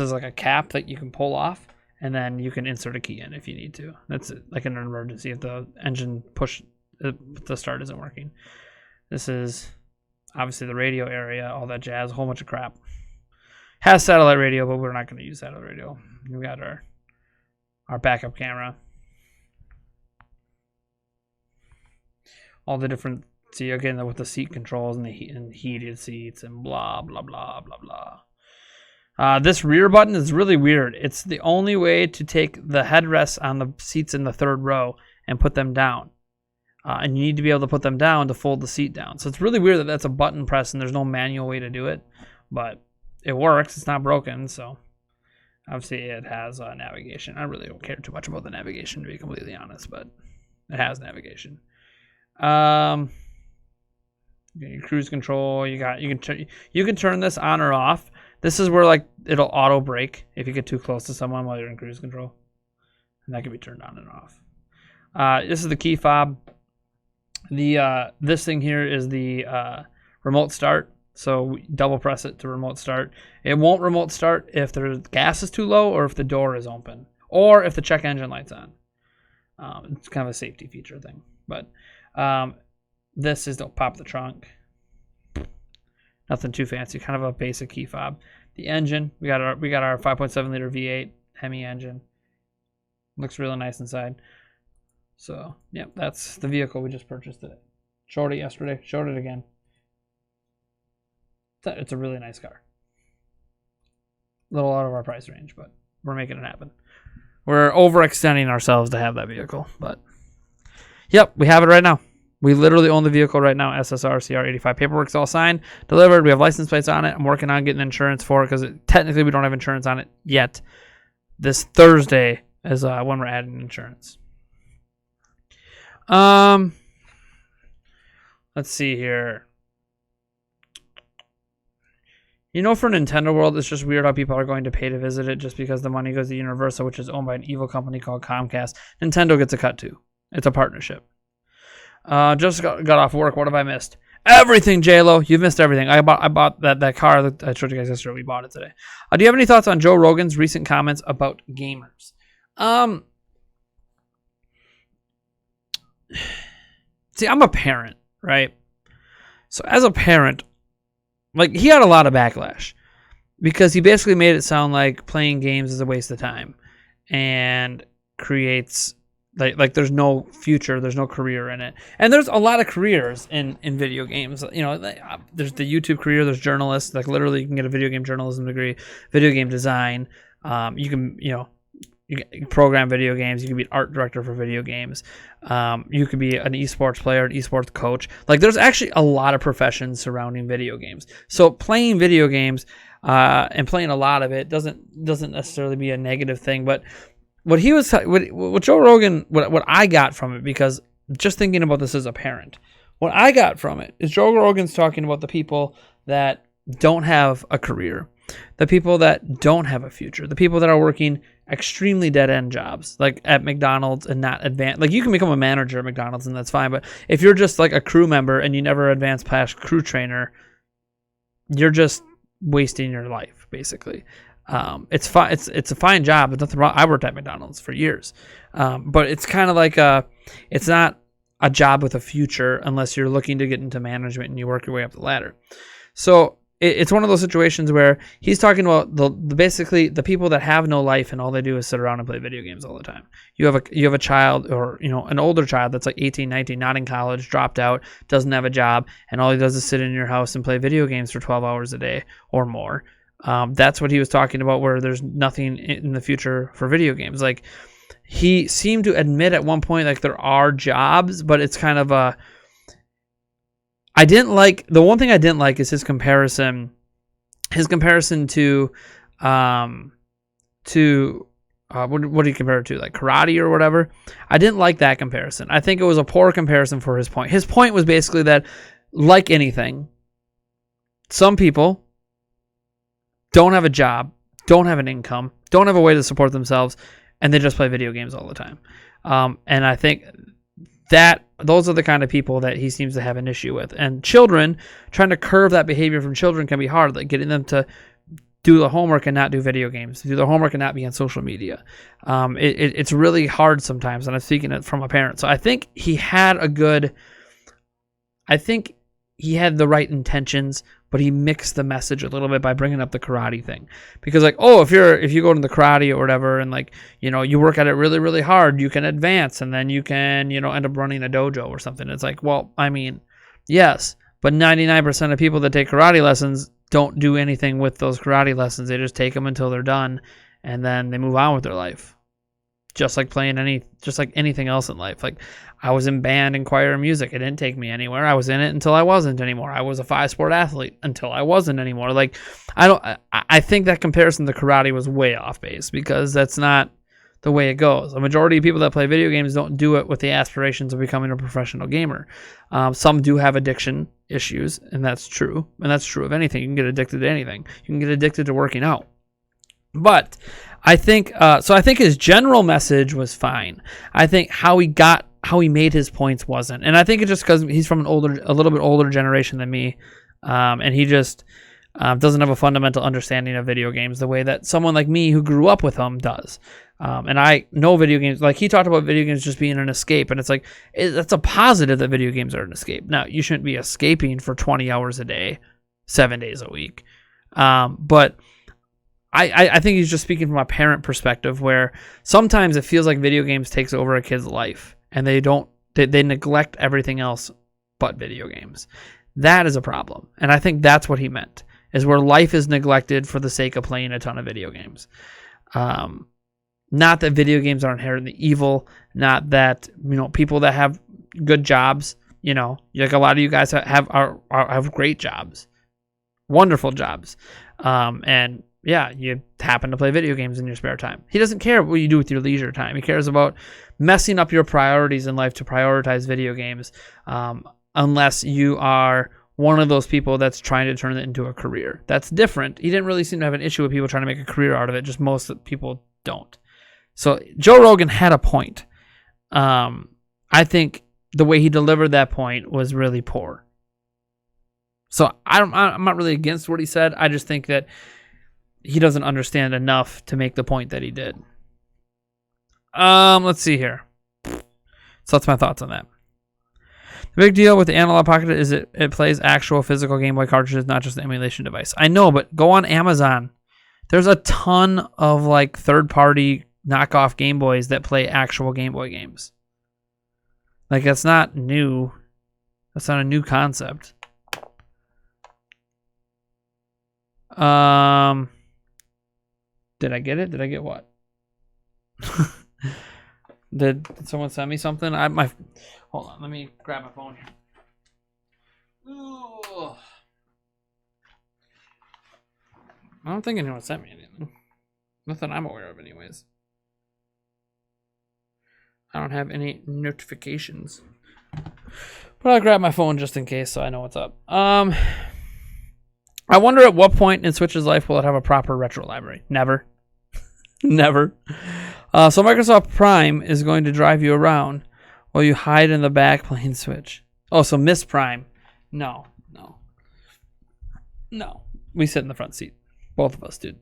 is like a cap that you can pull off, and then you can insert a key in if you need to. That's like an emergency if the engine the start isn't working. This is obviously the radio area, all that jazz, a whole bunch of crap. Has satellite radio, but we're not going to use satellite radio. We got our backup camera. All the different, see again with the seat controls and the heated seats and blah blah blah blah blah. This rear button is really weird. It's the only way to take the headrests on the seats in the third row and put them down. And you need to be able to put them down to fold the seat down. So it's really weird that that's a button press and there's no manual way to do it, but it works. It's not broken, so obviously it has navigation. I really don't care too much about the navigation, to be completely honest, but it has navigation. Your cruise control. You can turn this on or off. This is where like it'll auto brake if you get too close to someone while you're in cruise control, and that can be turned on and off. This is the key fob. This thing here is the remote start. So double press it to remote start. It won't remote start if the gas is too low or if the door is open or if the check engine light's on. It's kind of a safety feature thing, but this is to pop the trunk. Nothing too fancy, kind of a basic key fob. The engine, we got our 5.7 liter V8 Hemi engine. Looks really nice inside. So yeah, that's the vehicle we just purchased today. Showed it yesterday, showed it again. It's a really nice car. A little out of our price range, but we're making it happen. We're overextending ourselves to have that vehicle, but yep, we have it right now. We literally own the vehicle right now, SSR CR85. Paperwork's all signed, delivered. We have license plates on it. I'm working on getting insurance for it because technically we don't have insurance on it yet. This Thursday is when we're adding insurance. Let's see here. You know, for Nintendo World, it's just weird how people are going to pay to visit it just because the money goes to Universal, which is owned by an evil company called Comcast. Nintendo gets a cut too. It's a partnership. Just got off work. What have I missed? Everything, J-Lo. You've missed everything. I bought that car that I showed you guys yesterday. We bought it today. Do you have any thoughts on Joe Rogan's recent comments about gamers? See, I'm a parent, right? So as a parent, like, he had a lot of backlash because he basically made it sound like playing games is a waste of time and creates like there's no future, there's no career in it. And there's a lot of careers in video games. You know, there's the YouTube career, there's journalists, like literally you can get a video game journalism degree, video game design. You can program video games. You can be an art director for video games. You could be an esports player, an esports coach. Like, there's actually a lot of professions surrounding video games. So playing video games and playing a lot of it doesn't necessarily be a negative thing. But what Joe Rogan, what I got from it, because just thinking about this as a parent, What I got from it is Joe Rogan's talking about the people that don't have a career, the people that don't have a future, the people that are working extremely dead-end jobs, like at McDonald's and not advance. Like, you can become a manager at McDonald's and that's fine, but if you're just like a crew member and you never advance past crew trainer, you're just wasting your life, basically. It's fine. It's a fine job. There's nothing wrong. I worked at McDonald's for years, but it's kind of like it's not a job with a future unless you're looking to get into management and you work your way up the ladder. So it's one of those situations where he's talking about basically the people that have no life and all they do is sit around and play video games all the time. You have a child, or an older child that's like 18, 19, not in college, dropped out, doesn't have a job, and all he does is sit in your house and play video games for 12 hours a day or more. That's what he was talking about, where there's nothing in the future for video games. Like, he seemed to admit at one point, like, there are jobs, but it's kind of the one thing I didn't like is his comparison to what do you compare it to, like karate or whatever? I didn't like that comparison. I think it was a poor comparison for his point. His point was basically that, like anything, some people don't have a job, don't have an income, don't have a way to support themselves, and they just play video games all the time. And I think that those are the kind of people that he seems to have an issue with. And children, trying to curb that behavior from children can be hard, like getting them to do the homework and not do video games, do the homework and not be on social media. It's really hard sometimes, and I'm speaking it from a parent. So I think he had the right intentions, but he mixed the message a little bit by bringing up the karate thing. Because, like, oh, if you go to the karate or whatever, and, like, you work at it really, really hard, you can advance, and then you can, end up running a dojo or something. It's like, well, I mean, yes, but 99% of people that take karate lessons don't do anything with those karate lessons. They just take them until they're done, and then they move on with their life. Just like anything else in life. Like, I was in band and choir and music. It didn't take me anywhere. I was in it until I wasn't anymore. I was a 5-sport athlete until I wasn't anymore. Like, I think that comparison to karate was way off base, because that's not the way it goes. A majority of people that play video games don't do it with the aspirations of becoming a professional gamer. Some do have addiction issues, and that's true. And that's true of anything. You can get addicted to anything. You can get addicted to working out. But I think his general message was fine. I think how he made his points wasn't. And I think it's just because he's from a little bit older generation than me. And he just doesn't have a fundamental understanding of video games the way that someone like me who grew up with them does. And I know video games, like, he talked about video games just being an escape. And it's like, that's a positive that video games are an escape. Now, you shouldn't be escaping for 20 hours a day, 7 days a week. But I think he's just speaking from a parent perspective, where sometimes it feels like video games takes over a kid's life, and they neglect everything else but video games. That is a problem. And I think that's what he meant, is where life is neglected for the sake of playing a ton of video games. Not that video games are inherently evil, not that, people that have good jobs, like a lot of you guys have great jobs, wonderful jobs. And yeah, you happen to play video games in your spare time. He doesn't care what you do with your leisure time. He cares about messing up your priorities in life to prioritize video games, unless you are one of those people that's trying to turn it into a career. That's different. He didn't really seem to have an issue with people trying to make a career out of it, just most people don't. So Joe Rogan had a point. I think the way he delivered that point was really poor. So I'm not really against what he said. I just think that he doesn't understand enough to make the point that he did. Let's see here. So that's my thoughts on that. The big deal with the Analog Pocket is it plays actual physical Game Boy cartridges, not just an emulation device. I know, but go on Amazon. There's a ton of, like, third-party knockoff Game Boys that play actual Game Boy games. Like, that's not new. That's not a new concept. Did I get it? Did I get what? Did someone send me something? Hold on, let me grab my phone here. Ooh. I don't think anyone sent me anything. Nothing I'm aware of, anyways. I don't have any notifications. But I'll grab my phone just in case so I know what's up. I wonder at what point in Switch's life will it have a proper retro library? Never. Never. So Microsoft Prime is going to drive you around while you hide in the back playing Switch. Oh, so Miss Prime. No. We sit in the front seat. Both of us, dude.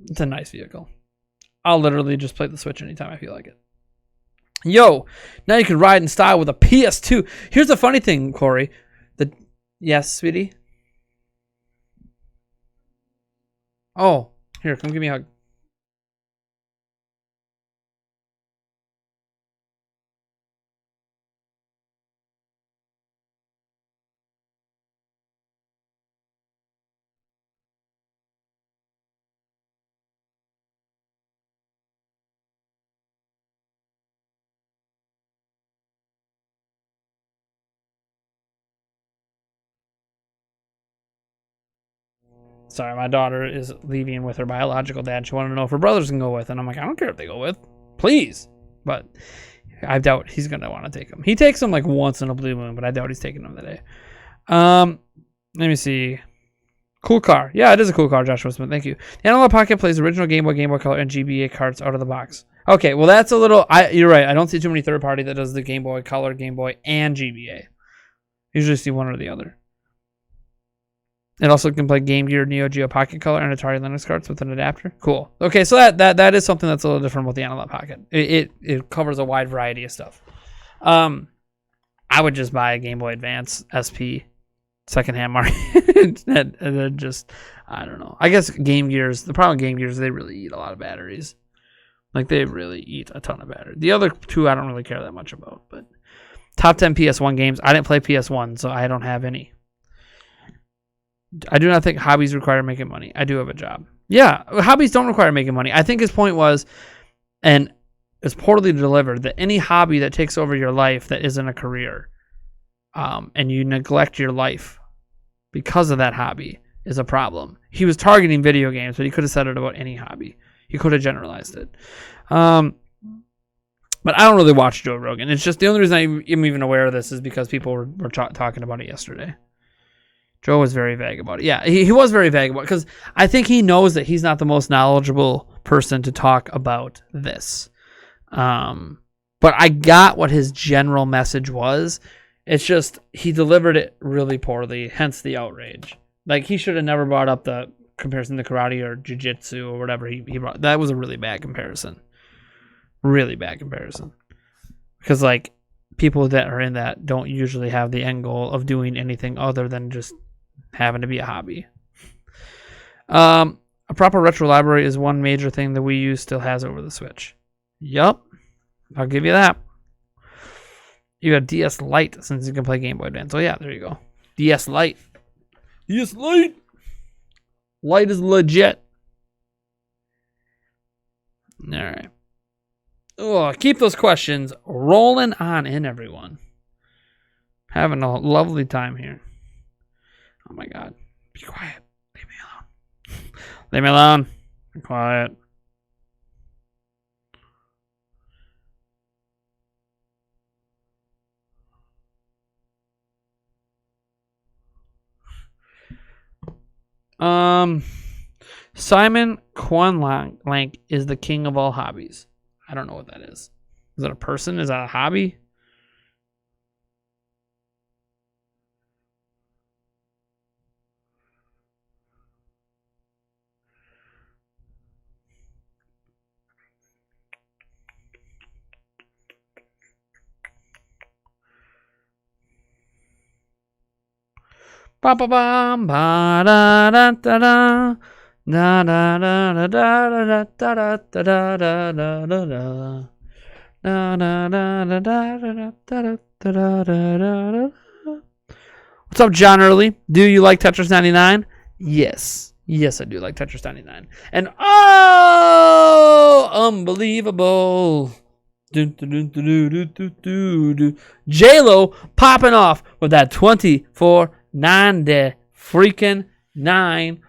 It's a nice vehicle. I'll literally just play the Switch anytime I feel like it. Yo, now you can ride in style with a PS2. Here's the funny thing, Corey. Yes, sweetie? Oh, here, come give me a hug. Sorry, my daughter is leaving with her biological dad. She wanted to know if her brothers can go with. And I'm like, I don't care if they go with. Please. But I doubt he's going to want to take them. He takes them like once in a blue moon, but I doubt he's taking them today. Let me see. Cool car. Yeah, it is a cool car, Joshua Smith. Thank you. The Analog Pocket plays original Game Boy Color, and GBA carts out of the box. Okay, well, that's a little... You're right. I don't see too many third-party that does the Game Boy Color, Game Boy, and GBA. Usually see one or the other. It also can play Game Gear, Neo Geo Pocket Color, and Atari Lynx carts with an adapter. Cool. Okay, so that is something that's a little different with the Analog Pocket. It covers a wide variety of stuff. I would just buy a Game Boy Advance SP secondhand market and then just, I don't know. I guess Game Gears, the problem with Game Gears, they really eat a lot of batteries. Like, they really eat a ton of battery. The other two I don't really care that much about, but top 10 PS1 games. I didn't play PS1, so I don't have any. I do not think hobbies require making money. I do have a job. Yeah, hobbies don't require making money. I think his point was, and it's poorly delivered, that any hobby that takes over your life that isn't a career, and you neglect your life because of that hobby, is a problem. He was targeting video games, but he could have said it about any hobby. He could have generalized it. But I don't really watch Joe Rogan. It's just the only reason I'm even aware of this is because people were talking about it yesterday. Joe was very vague about it. Yeah, he was very vague about it because I think he knows that he's not the most knowledgeable person to talk about this. But I got what his general message was. It's just he delivered it really poorly, hence the outrage. Like, he should have never brought up the comparison to karate or jiu-jitsu or whatever he brought. That was a really bad comparison. Really bad comparison. Because, like, people that are in that don't usually have the end goal of doing anything other than just having to be a hobby. A proper retro library is one major thing the Wii U still has over the Switch. Yup. I'll give you that. You got DS Lite since you can play Game Boy Advance. Oh, yeah, there you go. DS Lite. DS Lite. Lite is legit. All right. Oh, keep those questions rolling on in, everyone. Having a lovely time here. Oh, my God. Be quiet. Leave me alone. Leave me alone. Be quiet. Simon Kwanlank is the king of all hobbies. I don't know what that is. Is that a person? Is that a hobby? Ba ba bam ba da da da da da da da da da da da da da da da da. What's up, John Early? Do you like Tetris 99? Yes. Yes, I do like Tetris 99. And oh, unbelievable. J-Lo popping off with that 24/9 freaking 9,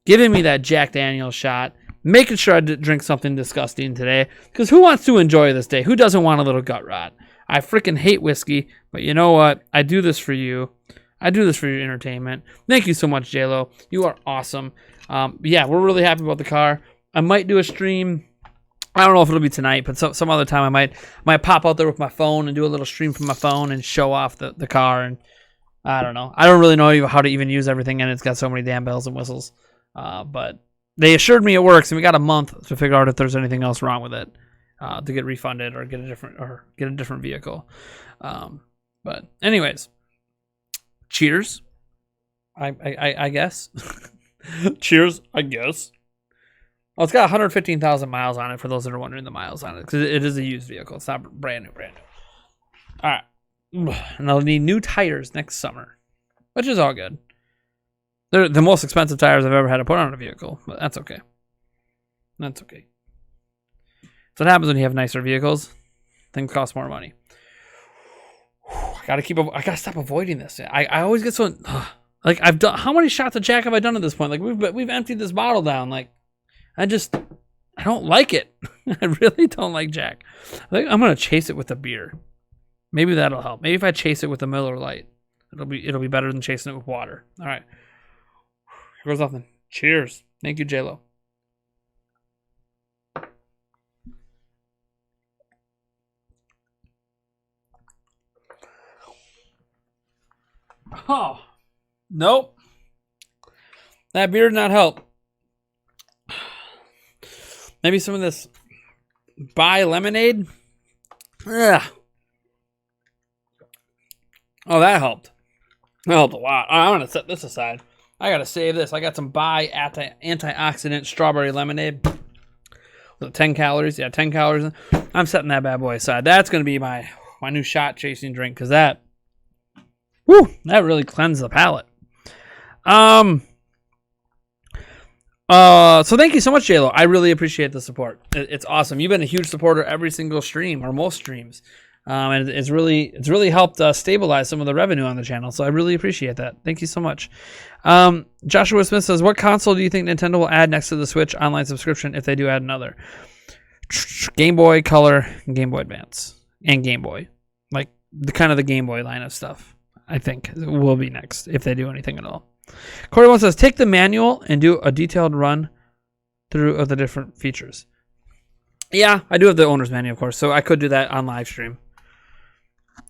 giving me that Jack Daniels shot, making sure I drink something disgusting today. Because who wants to enjoy this day? Who doesn't want a little gut rot? I freaking hate whiskey, but you know what? I do this for you. I do this for your entertainment. Thank you so much, JLo. You are awesome. Yeah, we're really happy about the car. I might do a stream. I don't know if it'll be tonight, but some other time I might pop out there with my phone and do a little stream from my phone and show off the car. And I don't know. I don't really know how to even use everything, and it's got so many damn bells and whistles. But they assured me it works, and we got a month to figure out if there's anything else wrong with it to get refunded or get a different vehicle. But anyways, cheers. I guess. Cheers. I guess. Well, it's got 115,000 miles on it, for those that are wondering the miles on it, because it is a used vehicle. It's not brand new. All right. And I'll need new tires next summer, which is all good. They're the most expensive tires I've ever had to put on a vehicle, but that's okay. That's okay. That's what happens when you have nicer vehicles. Things cost more money. I gotta stop avoiding this. I always get so... Like, I've done... How many shots of Jack have I done at this point? Like, we've emptied this bottle down, like... I don't like it. I really don't like Jack. I think I'm gonna chase it with a beer. Maybe that'll help. Maybe if I chase it with a Miller Lite, it'll be better than chasing it with water. All right. Here goes nothing. Cheers. Thank you, JLo. Oh, nope. That beer did not help. Maybe some of this Bai lemonade. Ugh. Oh, that helped. That helped a lot. I'm going to set this aside. I got to save this. I got some Bai antioxidant strawberry lemonade. 10 calories. Yeah, 10 calories. I'm setting that bad boy aside. That's going to be my new shot chasing drink, because that really cleansed the palate. So thank you so much, JLo. I really appreciate the support. It's awesome. You've been a huge supporter every single stream, or most streams. And it's really helped stabilize some of the revenue on the channel. So I really appreciate that. Thank you so much. Joshua Smith says, what console do you think Nintendo will add next to the Switch online subscription if they do add another? Game Boy Color, Game Boy Advance, and Game Boy. Like the Game Boy line of stuff, I think, will be next if they do anything at all. Corey One says, take the manual and do a detailed run through of the different features. Yeah, I do have the owner's manual, of course, so I could do that on live stream.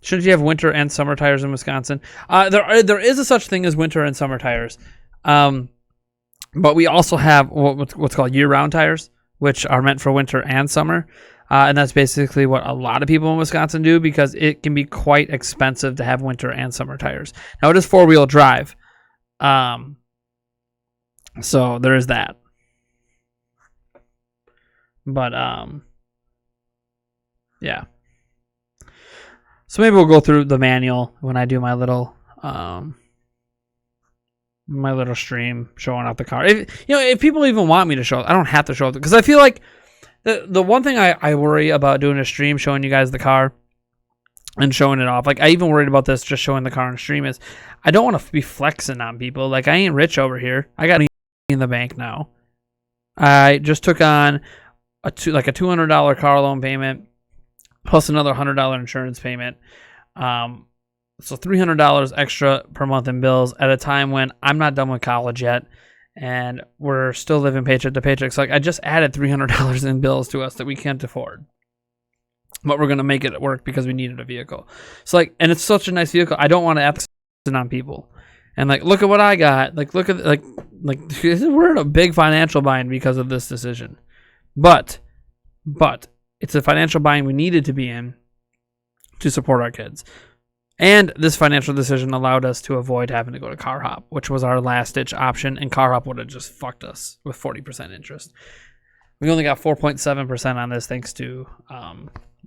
Shouldn't you have winter and summer tires in Wisconsin? There is a such thing as winter and summer tires, but we also have what's called year-round tires, which are meant for winter and summer, and that's basically what a lot of people in Wisconsin do, because it can be quite expensive to have winter and summer tires. Now, it is four-wheel drive, so there is that. But yeah. So maybe we'll go through the manual when I do my little stream showing off the car. If people even want me to show, I don't have to show it, because I feel like the one thing I worry about doing a stream showing you guys the car and showing it off, like I even worried about this just showing the car on stream, is I don't want to be flexing on people. Like, I ain't rich over here. I got money in the bank now. I just took on a $200 car loan payment plus another $100 insurance payment. So $300 extra per month in bills at a time when I'm not done with college yet, and we're still living paycheck to paycheck. So, like, I just added $300 in bills to us that we can't afford, but we're gonna make it work because we needed a vehicle. So, like, and it's such a nice vehicle. I don't want to have to on people. And like, look at what I got. Like, look at like we're in a big financial bind because of this decision. But it's a financial bind we needed to be in to support our kids. And this financial decision allowed us to avoid having to go to Car Hop, which was our last ditch option, and Car Hop would have just fucked us with 40% interest. We only got 4.7% on this thanks to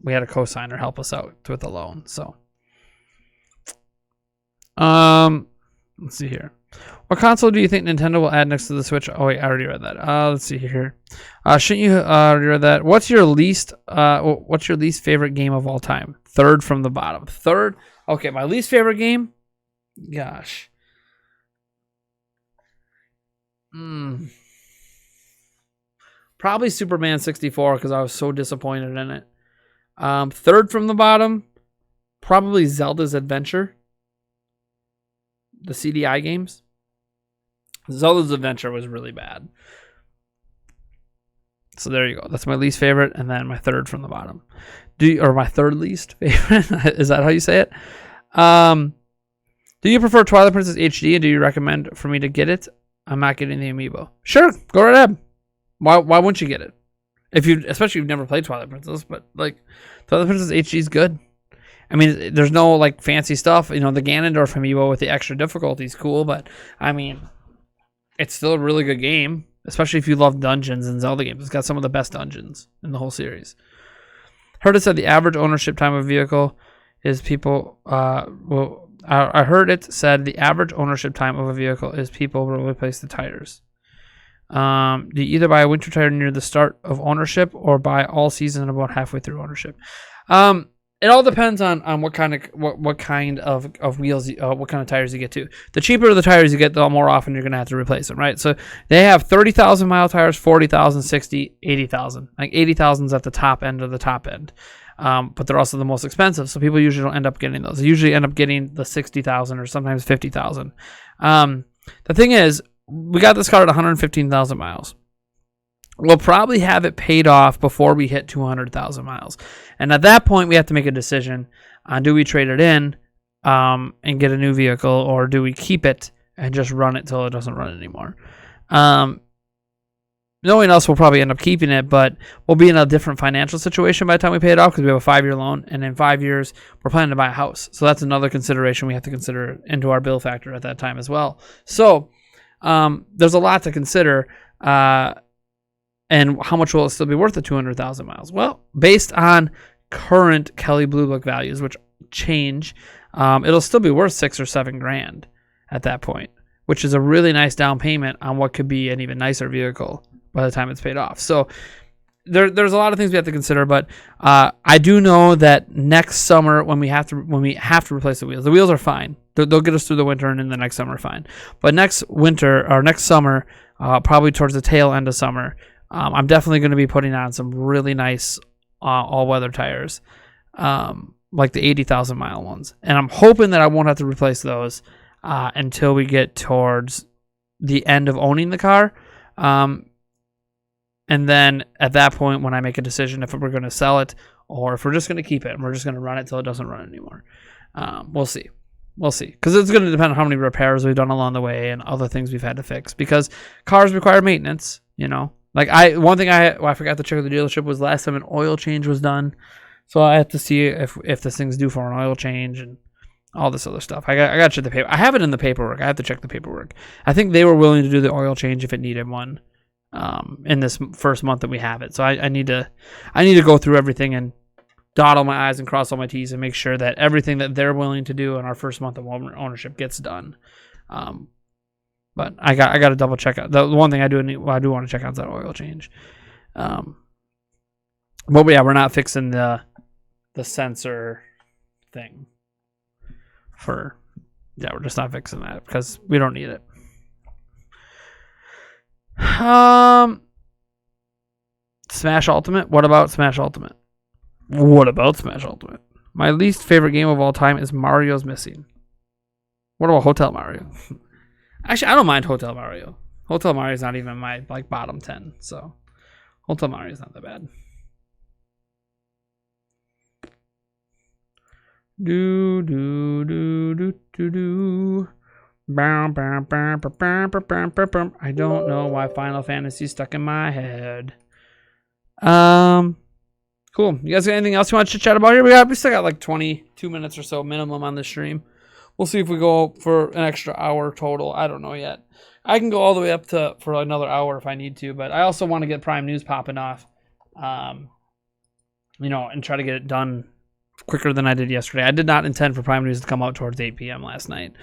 we had a cosigner help us out with the loan. So let's see here. What console do you think Nintendo will add next to the Switch? Oh wait, I already read that. Let's see here. Shouldn't you already read that? What's your least favorite game of all time? Third from the bottom. Third. Okay, my least favorite game. Gosh. Probably Superman 64 because I was so disappointed in it. Third from the bottom, probably Zelda's Adventure. The CDI games. Zelda's Adventure was really bad. So there you go. That's my least favorite, and then my third from the bottom. Or my third least favorite? Is that how you say it? Do you prefer Twilight Princess HD, and do you recommend for me to get it? I'm not getting the amiibo. Sure, go right ahead. Why wouldn't you get it? Especially if you've never played Twilight Princess, but like Twilight Princess HD is good. I mean, there's no like fancy stuff. The Ganondorf amiibo with the extra difficulty is cool, but I mean, it's still a really good game, especially if you love dungeons and Zelda games. It's got some of the best dungeons in the whole series. Heard it said the average ownership time of a vehicle is people. I heard it said the average ownership time of a vehicle is people will replace the tires. Do you either buy a winter tire near the start of ownership or buy all season about halfway through ownership? It all depends on what kind of wheels, what kind of tires you get to. The cheaper the tires you get, the more often you're going to have to replace them, right? So they have 30,000 mile tires, 40,000, 60, 80,000. Like 80,000 is at the top end of the top end. But they're also the most expensive, so people usually don't end up getting those. They usually end up getting the 60,000 or sometimes 50,000. The thing is, we got this car at 115,000 miles. We'll probably have it paid off before we hit 200,000 miles. And at that point, we have to make a decision on do we trade it in and get a new vehicle, or do we keep it and just run it till it doesn't run anymore. Knowing us, we'll probably end up keeping it, but we'll be in a different financial situation by the time we pay it off because we have a 5-year loan, and in 5 years, we're planning to buy a house. So that's another consideration we have to consider into our bill factor at that time as well. So there's a lot to consider. And how much will it still be worth at 200,000 miles? Well, based on current Kelley Blue Book values, which change, it'll still be worth $6,000 or $7,000 at that point, which is a really nice down payment on what could be an even nicer vehicle by the time it's paid off. So there's a lot of things we have to consider, but I do know that next summer when we have to replace the wheels are fine. They'll get us through the winter, and in the next summer, fine. But next winter or next summer, probably towards the tail end of summer, I'm definitely going to be putting on some really nice all-weather tires, like the 80,000 mile ones. And I'm hoping that I won't have to replace those until we get towards the end of owning the car. And then at that point, when I make a decision if we're going to sell it or if we're just going to keep it and we're just going to run it till it doesn't run anymore. We'll see. Because it's going to depend on how many repairs we've done along the way and other things we've had to fix. Because cars require maintenance, Like one thing I forgot to check with the dealership was last time an oil change was done. So I have to see if this thing's due for an oil change and all this other stuff. I got to check the paper. I have it in the paperwork. I have to check the paperwork. I think they were willing to do the oil change if it needed one. In this first month that we have it. So I need to go through everything and dot all my I's and cross all my T's and make sure that everything that they're willing to do in our first month of ownership gets done. But I got to double check out. The one thing I do want to check out is that oil change. But yeah, we're not fixing the sensor thing we're just not fixing that because we don't need it. Smash Ultimate? What about Smash Ultimate? My least favorite game of all time is Mario's Missing. What about Hotel Mario? Actually, I don't mind Hotel Mario. Hotel Mario is not even my bottom 10, so Hotel Mario is not that bad. Do do do do do do. I don't know why Final Fantasy stuck in my head. Cool. You guys got anything else you want to chat about here? We still got like 22 minutes or so minimum on this stream. We'll see if we go for an extra hour total. I don't know yet. I can go all the way up for another hour if I need to, but I also want to get Prime News popping off, and try to get it done quicker than I did yesterday. I did not intend for Prime News to come out towards 8 p.m. last night.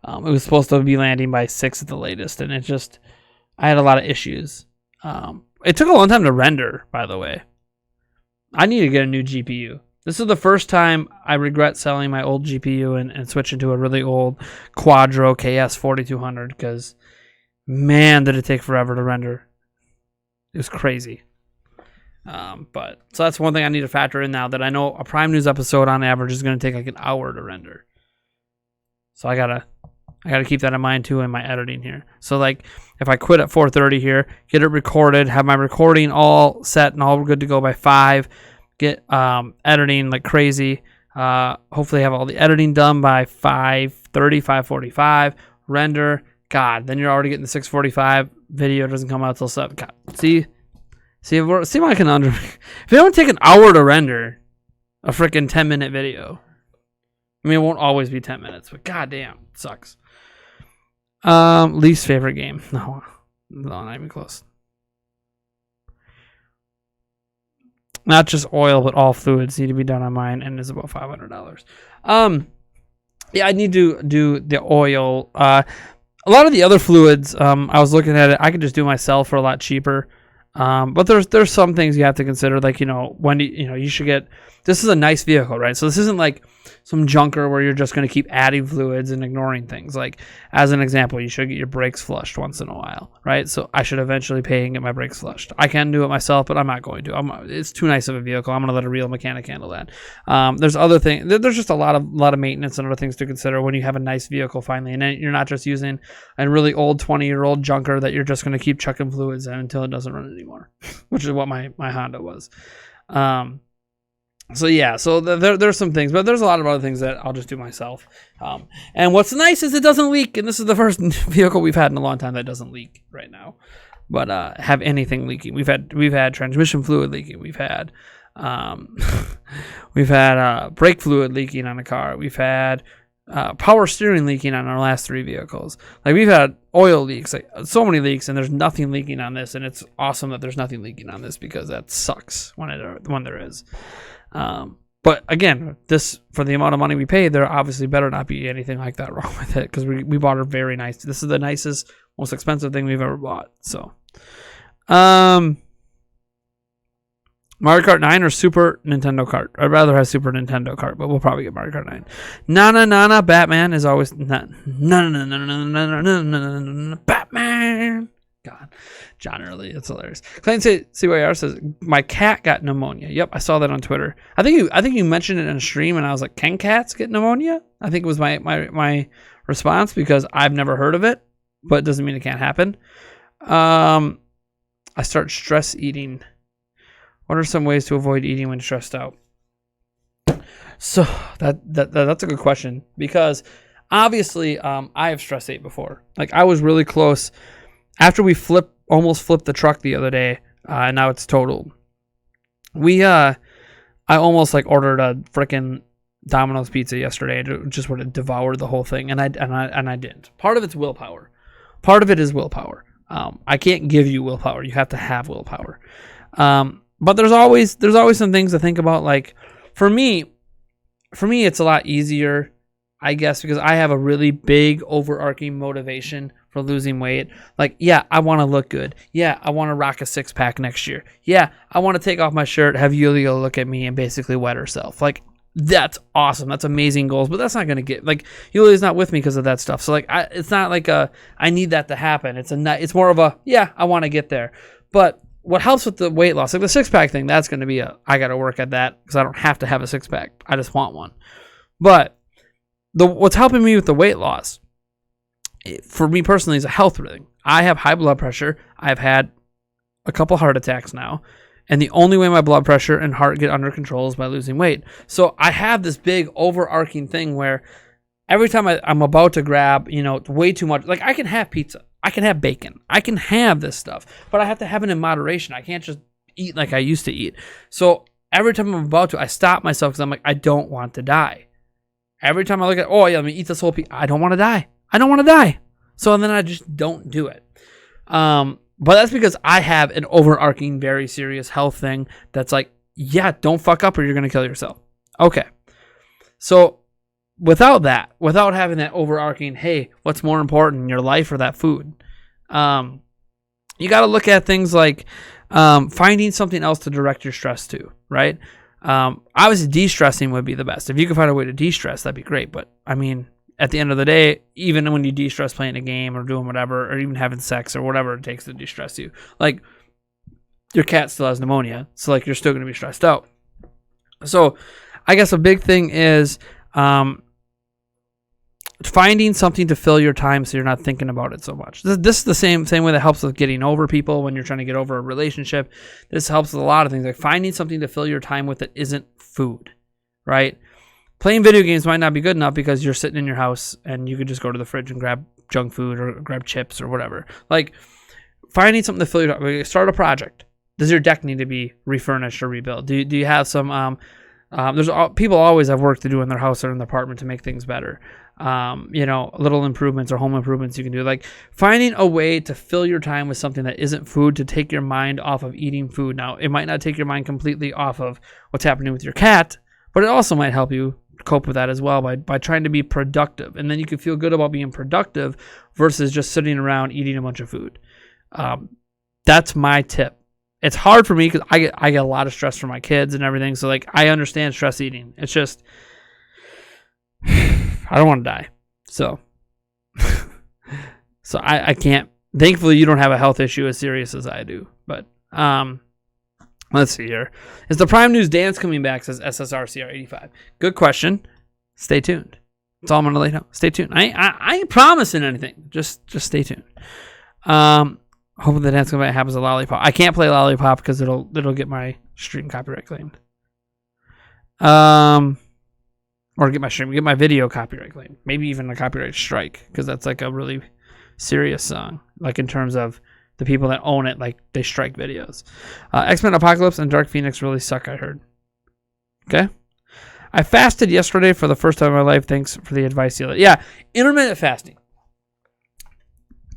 It was supposed to be landing by 6 at the latest, and I had a lot of issues. It took a long time to render, by the way. I need to get a new GPU. This is the first time I regret selling my old GPU and switching to a really old Quadro KS 4200 because, man, did it take forever to render. It was crazy. But so that's one thing I need to factor in now, that I know a Prime News episode on average is going to take like an hour to render. So I gotta keep that in mind too in my editing here. So like if I quit at 4:30 here, get it recorded, have my recording all set and all good to go by 5, get editing like crazy. Hopefully have all the editing done by 5:30, 5:45. Render. God, then you're already getting the 6:45. Video doesn't come out till 7. God, see my conundrum. If it don't take an hour to render a freaking 10-minute video, I mean, it won't always be 10 minutes, but goddamn, it sucks. Least favorite game? No, not even close. Not just oil, but all fluids need to be done on mine, and it's about $500. Yeah, I need to do the oil. A lot of the other fluids, I was looking at it, I could just do myself for a lot cheaper. But there's some things you have to consider, like, when you should get, this is a nice vehicle, right? So this isn't like some junker where you're just going to keep adding fluids and ignoring things. Like, as an example, you should get your brakes flushed once in a while, right? So I should eventually pay and get my brakes flushed. I can do it myself, but I'm not going to. It's too nice of a vehicle. I'm going to let a real mechanic handle that. There's other things. There's just a lot of maintenance and other things to consider when you have a nice vehicle finally, and then you're not just using a really old 20-year-old junker that you're just going to keep chucking fluids in until it doesn't run anymore, which is what my Honda was. So yeah, so there's some things, but there's a lot of other things that I'll just do myself. And what's nice is it doesn't leak, and this is the first vehicle we've had in a long time that doesn't leak right now. But have anything leaking? We've had transmission fluid leaking. We've had brake fluid leaking on a car. We've had power steering leaking on our last 3 vehicles. Like, we've had oil leaks, like so many leaks, and there's nothing leaking on this. And it's awesome that there's nothing leaking on this, because that sucks when there is. But again, this, for the amount of money we paid, there obviously better not be anything like that wrong with it, because we bought a very nice. This is the nicest, most expensive thing we've ever bought. So, Mario Kart 9 or Super Nintendo Kart? I'd rather have Super Nintendo Kart, but we'll probably get Mario Kart 9. Nana Batman is always Batman. God, John Early, it's hilarious. Clayton CYR says my cat got pneumonia. Yep, I saw that on Twitter. I think you mentioned it in a stream, and I was like, can cats get pneumonia? I think it was my response, because I've never heard of it, but it doesn't mean it can't happen. I start stress eating. What are some ways to avoid eating when stressed out? So that's a good question, because obviously I have stress ate before. Like, I was really close after we almost flipped the truck the other day, and now it's totaled. I almost ordered a freaking Domino's pizza yesterday, and it just would have devoured the whole thing, and I didn't. Part of it's willpower. Part of it is willpower. I can't give you willpower. You have to have willpower. But there's always some things to think about. Like, for me, it's a lot easier, I guess, because I have a really big overarching motivation for losing weight. Like, yeah, I want to look good. Yeah, I want to rock a 6-pack next year. Yeah, I want to take off my shirt, have Yulia look at me, and basically wet herself. Like, that's awesome. That's amazing goals, but that's not going to get, like, Yulia's not with me because of that stuff. So, like, it's not like I need that to happen. It's more of a, yeah, I want to get there. But what helps with the weight loss, like the 6-pack thing, that's going to be I got to work at that, because I don't have to have a 6-pack. I just want one. But what's helping me with the weight loss, for me personally, is a health thing. I have high blood pressure. I've had a couple heart attacks now, and the only way my blood pressure and heart get under control is by losing weight. So I have this big overarching thing where every time I'm about to grab, way too much, like, I can have pizza, I can have bacon, I can have this stuff, but I have to have it in moderation. I can't just eat like I used to eat. So every time I'm about to, I stop myself, because I'm like, I don't want to die. Every time I look at, oh yeah, let me eat this whole pizza, I don't want to die. So then I just don't do it. But that's because I have an overarching, very serious health thing that's like, yeah, don't fuck up or you're going to kill yourself. Okay. So without having that overarching, hey, what's more important, your life or that food? You got to look at things like finding something else to direct your stress to, right? Obviously, de-stressing would be the best. If you could find a way to de-stress, that'd be great. But, I mean, at the end of the day, even when you de-stress playing a game or doing whatever, or even having sex or whatever it takes to de-stress you, like, your cat still has pneumonia. So like you're still going to be stressed out. So I guess a big thing is finding something to fill your time so you're not thinking about it so much. This is the same way that helps with getting over people when you're trying to get over a relationship. This helps with a lot of things, like finding something to fill your time with that isn't food, right? Playing video games might not be good enough because you're sitting in your house and you could just go to the fridge and grab junk food or grab chips or whatever. Like finding something to fill your time. Start a project. Does your deck need to be refurnished or rebuilt? Do you have some people always have work to do in their house or in their apartment to make things better. Little improvements or home improvements you can do. Like finding a way to fill your time with something that isn't food to take your mind off of eating food. Now, it might not take your mind completely off of what's happening with your cat, but it also might help you cope with that as well by trying to be productive. And then you can feel good about being productive versus just sitting around eating a bunch of food. That's my tip. It's hard for me because I get a lot of stress from my kids and everything. So like I understand stress eating. It's just I don't want to die. So I can't. Thankfully, you don't have a health issue as serious as I do. But let's see here. Is the Prime News dance coming back? Says SSRCR85. Good question. Stay tuned. That's all I'm gonna let you know. Stay tuned. I ain't promising anything. Just stay tuned. Hoping the dance coming back happens to Lollipop. I can't play Lollipop because it'll get my stream copyright claimed. Or get my video copyright claimed. Maybe even a copyright strike because that's like a really serious song. Like in terms of the people that own it, like they strike videos. X-Men Apocalypse and Dark Phoenix really suck, I heard. Okay. I fasted yesterday for the first time in my life. Thanks for the advice. Yeah, intermittent fasting.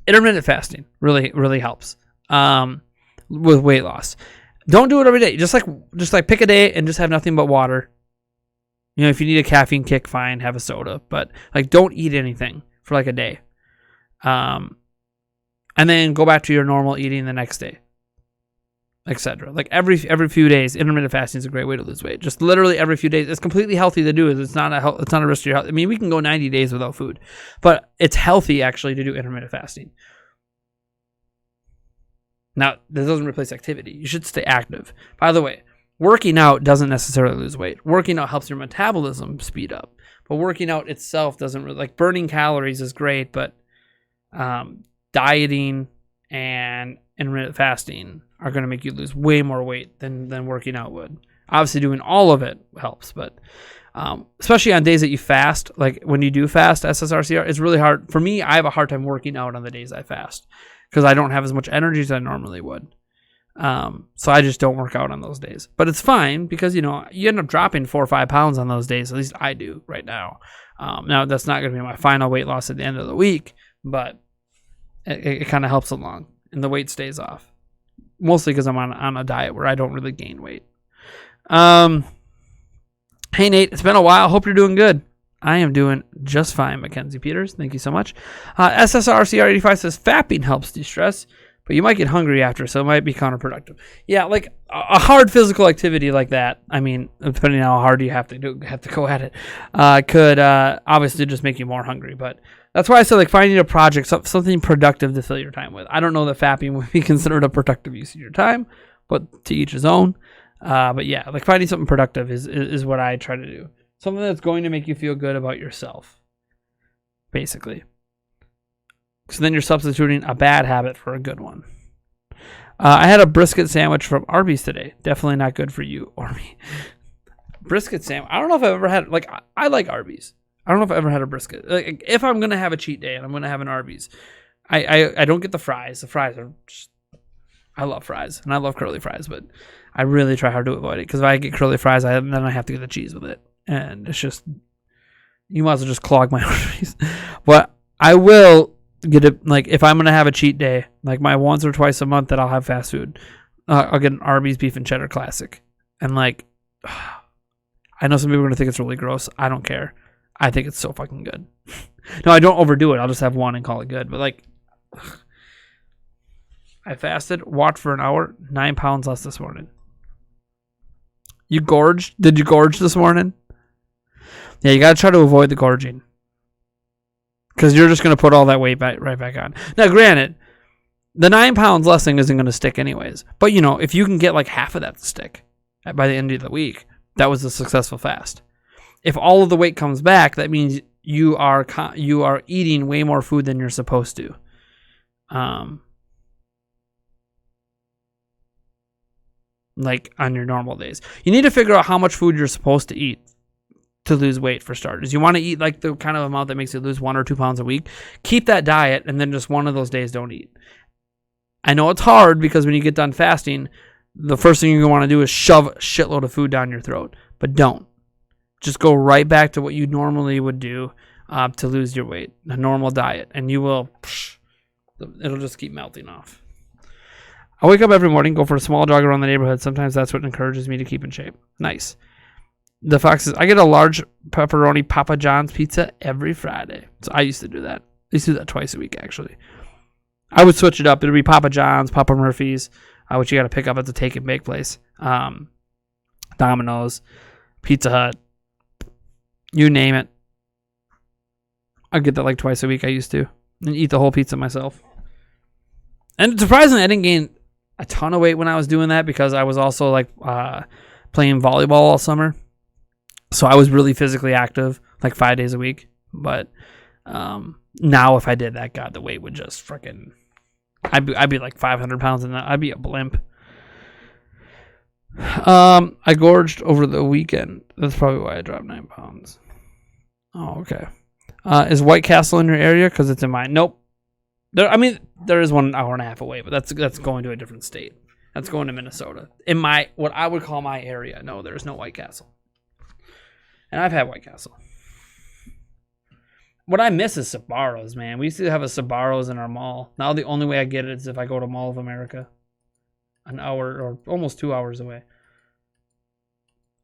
Intermittent fasting really, really helps with weight loss. Don't do it every day. Just like pick a day and just have nothing but water. If you need a caffeine kick, fine, have a soda. But like, don't eat anything for like a day, and then go back to your normal eating the next day, etc. Like every few days, intermittent fasting is a great way to lose weight. Just literally every few days. It's completely healthy to do it. It's not a risk to your health. I mean, we can go 90 days without food, but it's healthy actually to do intermittent fasting. Now, this doesn't replace activity. You should stay active. By the way, working out doesn't necessarily lose weight. Working out helps your metabolism speed up, but working out itself doesn't really, like burning calories is great, but dieting and intermittent fasting are going to make you lose way more weight than working out would. Obviously, doing all of it helps, but especially on days that you fast, like when you do fast, SSRCR, it's really hard. For me, I have a hard time working out on the days I fast because I don't have as much energy as I normally would. So I just don't work out on those days. But it's fine because, you end up dropping 4 or 5 pounds on those days. At least I do right now. Now, that's not going to be my final weight loss at the end of the week, but it kind of helps along, and the weight stays off. Mostly because I'm on a diet where I don't really gain weight. Hey, Nate, it's been a while. Hope you're doing good. I am doing just fine, Mackenzie Peters. Thank you so much. SSRCR85 says fapping helps de-stress, but you might get hungry after, so it might be counterproductive. Yeah, like a hard physical activity like that, I mean, depending on how hard you have to go at it, could obviously just make you more hungry. But that's why I said like finding a project, something productive to fill your time with. I don't know that fapping would be considered a productive use of your time, but to each his own. But yeah, like finding something productive is what I try to do. Something that's going to make you feel good about yourself, basically. So then you're substituting a bad habit for a good one. I had a brisket sandwich from Arby's today. Definitely not good for you or me. Brisket sandwich. I don't know if I've ever had, like, I like Arby's. I don't know if I've ever had a brisket. Like, if I'm going to have a cheat day and I'm going to have an Arby's, I don't get the fries. The fries are just, I love fries and I love curly fries, but I really try hard to avoid it because if I get curly fries, then I have to get the cheese with it. And it's just, you might as well just clog my arteries. But I will get it, like, if I'm going to have a cheat day, like my once or twice a month that I'll have fast food, I'll get an Arby's beef and cheddar classic. And like, I know some people are going to think it's really gross. I don't care. I think it's so fucking good. No, I don't overdo it. I'll just have one and call it good. But like, I fasted, walked for an hour, 9 pounds less this morning. You gorged? Did you gorge this morning? Yeah, you got to try to avoid the gorging. Because you're just going to put all that weight right back on. Now, granted, The 9 pounds less thing isn't going to stick anyways. But, if you can get like half of that to stick by the end of the week, that was a successful fast. If all of the weight comes back, that means you are eating way more food than you're supposed to. Like on your normal days. You need to figure out how much food you're supposed to eat to lose weight for starters. You want to eat like the kind of amount that makes you lose 1 or 2 pounds a week. Keep that diet, and then just one of those days don't eat. I know it's hard because when you get done fasting, the first thing you want to do is shove a shitload of food down your throat. But don't. Just go right back to what you normally would do to lose your weight. A normal diet. And it'll just keep melting off. I wake up every morning, go for a small jog around the neighborhood. Sometimes that's what encourages me to keep in shape. Nice. The Fox says, I get a large pepperoni Papa John's pizza every Friday. So I used to do that. I used to do that twice a week, actually. I would switch it up. It would be Papa John's, Papa Murphy's, which you got to pick up at the take and bake place. Domino's, Pizza Hut, you name it. I get that like twice a week. I used to. And eat the whole pizza myself. And surprisingly, I didn't gain a ton of weight when I was doing that because I was also like playing volleyball all summer. So I was really physically active like 5 days a week. But now if I did that, God, the weight would just freaking... I'd be like 500 pounds in that. I'd be a blimp. I gorged over the weekend. That's probably why I dropped 9 pounds. Oh, okay. Is White Castle in your area? Because it's in mine. Nope. There is 1 hour and a half away, but that's going to a different state. That's going to Minnesota. In what I would call my area. No, there's no White Castle. And I've had White Castle. What I miss is Sbarro's, man. We used to have a Sbarro's in our mall. Now the only way I get it is if I go to Mall of America. An hour or almost 2 hours away.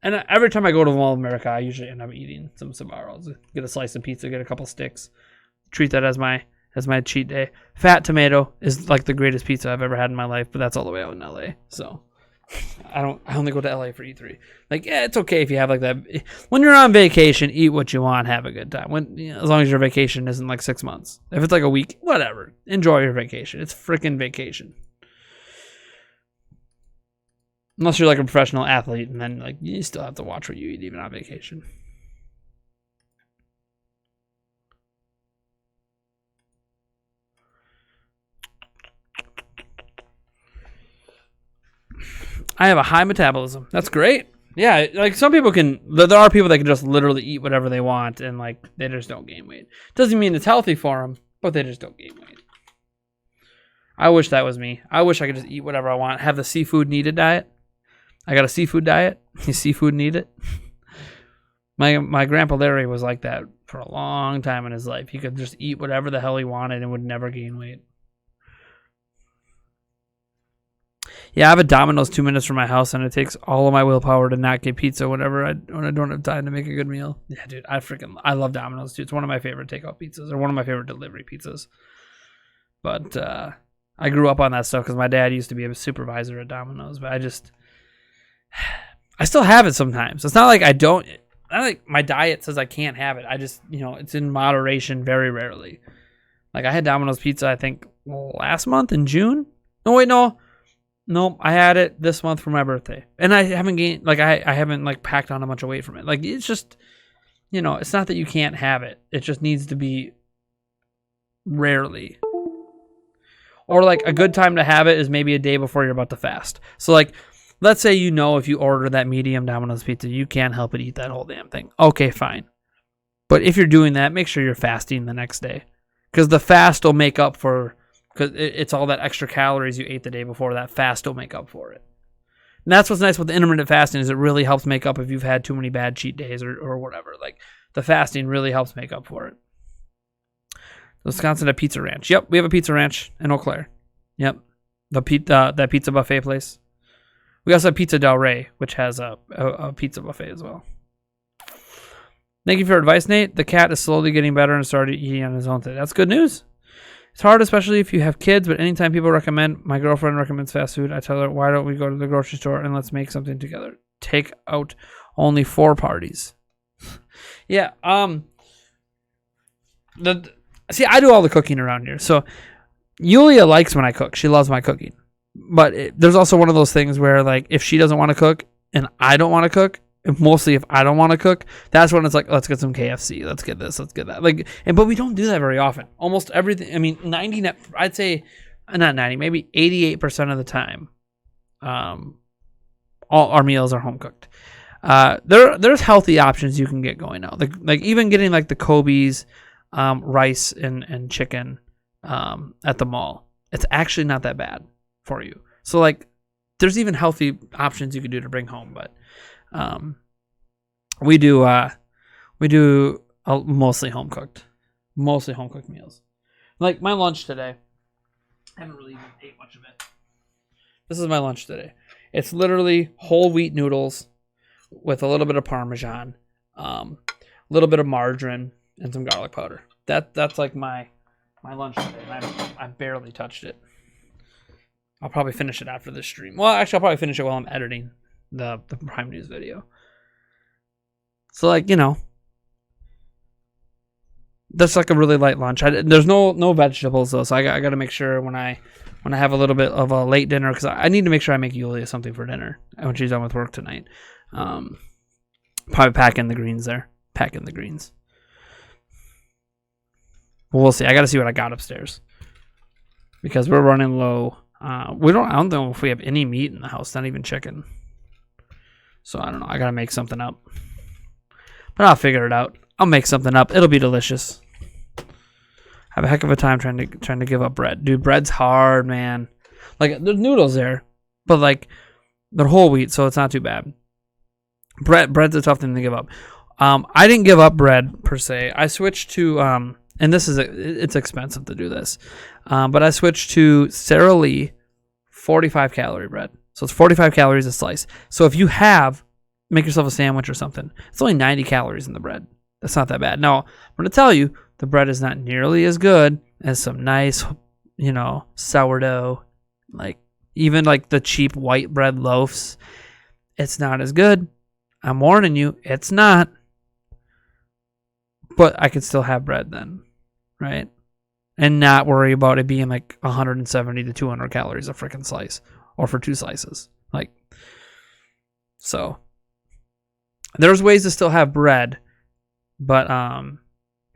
And every time I go to Mall of America, I usually end up eating some Sbarro's. Get a slice of pizza, get a couple sticks. Treat that as my cheat day. Fat Tomato is like the greatest pizza I've ever had in my life, but that's all the way out in LA. So I only go to LA for E3. Like, yeah, it's okay if you have like that. When you're on vacation, eat what you want, have a good time. As long as your vacation isn't like 6 months. If it's like a week, whatever. Enjoy your vacation. It's freaking vacation. Unless you're like a professional athlete, and then like you still have to watch what you eat even on vacation. I have a high metabolism. That's great. Yeah, like some people can. There are people that can just literally eat whatever they want, and like they just don't gain weight. Doesn't mean it's healthy for them, but they just don't gain weight. I wish that was me. I wish I could just eat whatever I want. Have the seafood needed diet. I got a seafood diet. Seafood need it. My grandpa Larry was like that for a long time in his life. He could just eat whatever the hell he wanted and would never gain weight. Yeah, I have a Domino's 2 minutes from my house, and it takes all of my willpower to not get pizza when I don't have time to make a good meal. Yeah, dude, I love Domino's, dude. It's one of my favorite takeout pizzas, or one of my favorite delivery pizzas. But I grew up on that stuff because my dad used to be a supervisor at Domino's, but I still have it sometimes. It's not like I don't. Not like my diet says I can't have it. I just, it's in moderation very rarely. Like I had Domino's pizza, I think, last month in June. No, wait, no. Nope, I had it this month for my birthday. And I haven't gained, like, I haven't, like, packed on a bunch of weight from it. Like, it's just, it's not that you can't have it. It just needs to be rarely. Or, like, a good time to have it is maybe a day before you're about to fast. So, like, let's say if you order that medium Domino's pizza, you can't help but eat that whole damn thing. Okay, fine. But if you're doing that, make sure you're fasting the next day. Because the fast will make up for... Because it's all that extra calories you ate the day before. That fast will make up for it. And that's what's nice with the intermittent fasting is it really helps make up if you've had too many bad cheat days or whatever. Like, the fasting really helps make up for it. Wisconsin, a pizza ranch. Yep, we have a pizza ranch in Eau Claire. Yep. That pizza buffet place. We also have Pizza Del Rey, which has a pizza buffet as well. Thank you for your advice, Nate. The cat is slowly getting better and started eating on his own today. That's good news. It's hard, especially if you have kids, but anytime people my girlfriend recommends fast food, I tell her, why don't we go to the grocery store and let's make something together? Take out only 4 parties. Yeah. I do all the cooking around here. So Yulia likes when I cook. She loves my cooking. But there's also one of those things where, like, if she doesn't want to cook and I don't want to cook, mostly if I don't want to cook, that's when it's like, let's get some KFC. Let's get this. Let's get that. Like, but we don't do that very often. Almost everything. I mean, I'd say not 90, maybe 88% of the time, all our meals are home cooked. There's healthy options you can get going now. Like even getting like the Kobe's rice and chicken at the mall. It's actually not that bad for you. So like there's even healthy options you can do to bring home, but we do mostly home cooked meals. Like my lunch today, I haven't really even ate much of it. This is my lunch today. It's literally whole wheat noodles with a little bit of Parmesan, a little bit of margarine, and some garlic powder. That's like my lunch today, and I barely touched it. I'll probably finish it after this stream. Well, actually, I'll probably finish it while I'm editing the Prime News video. So, like, you know, that's like a really light lunch. There's no vegetables though, so I got to make sure when I have a little bit of a late dinner, because I need to make sure I make Yulia something for dinner when she's done with work tonight. Probably pack in the greens there. Pack in the greens. We'll see. I got to see what I got upstairs because we're running low. I don't know if we have any meat in the house, not even chicken. So I don't know. I got to make something up. But I'll figure it out. I'll make something up. It'll be delicious. Have a heck of a time trying to give up bread. Dude, bread's hard, man. Like, there's noodles there, but like they're whole wheat, so it's not too bad. Bread's a tough thing to give up. I didn't give up bread per se. I switched to and it's expensive to do this. But I switched to Sara Lee 45 calorie bread. So it's 45 calories a slice. So if you make yourself a sandwich or something, it's only 90 calories in the bread. That's not that bad. Now, I'm going to tell you, the bread is not nearly as good as some nice, sourdough, like even like the cheap white bread loaves. It's not as good. I'm warning you, it's not. But I could still have bread then, right? And not worry about it being like 170 to 200 calories a freaking slice, or for 2 slices. Like, so there's ways to still have bread, but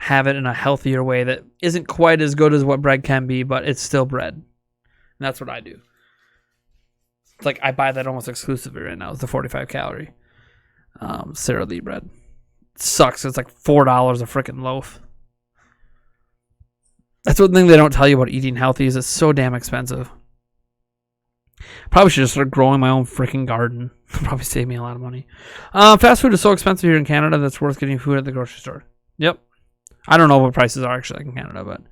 have it in a healthier way that isn't quite as good as what bread can be, but it's still bread. And that's what I do. It's like I buy that almost exclusively right now. It's the 45 calorie Sara Lee bread. It sucks. It's like $4 a freaking loaf. That's one thing they don't tell you about eating healthy is it's so damn expensive. Probably should just start growing my own freaking garden. Probably save me a lot of money. Fast food is so expensive here in Canada that's worth getting food at the grocery store. Yep. I don't know what prices are actually like in Canada, but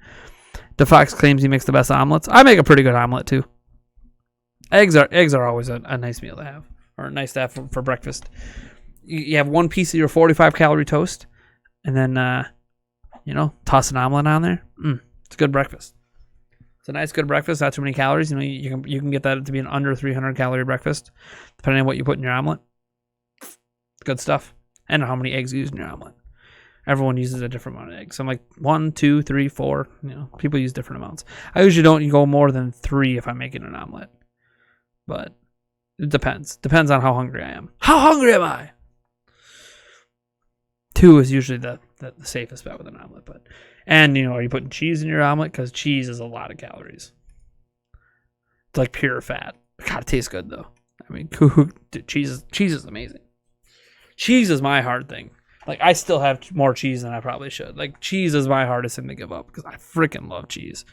DeFox claims he makes the best omelets. I make a pretty good omelet too. Eggs are always a nice meal to have, or nice to have for breakfast. You have one piece of your 45 calorie toast, and then toss an omelet on there. It's a good breakfast. It's a nice good breakfast. Not too many calories. You can get that to be an under 300 calorie breakfast, depending on what you put in your omelet. Good stuff. And how many eggs you use in your omelet. Everyone uses a different amount of eggs. So I'm like 1, 2, 3, 4. People use different amounts. I usually don't go more than 3 if I'm making an omelet. But it depends. Depends on how hungry I am. How hungry am I? 2 is usually the safest bet with an omelet. And are you putting cheese in your omelet? Because cheese is a lot of calories. It's like pure fat. God, it tastes good though. I mean, dude, cheese is amazing. Cheese is my hard thing. Like, I still have more cheese than I probably should. Like, cheese is my hardest thing to give up because I freaking love cheese.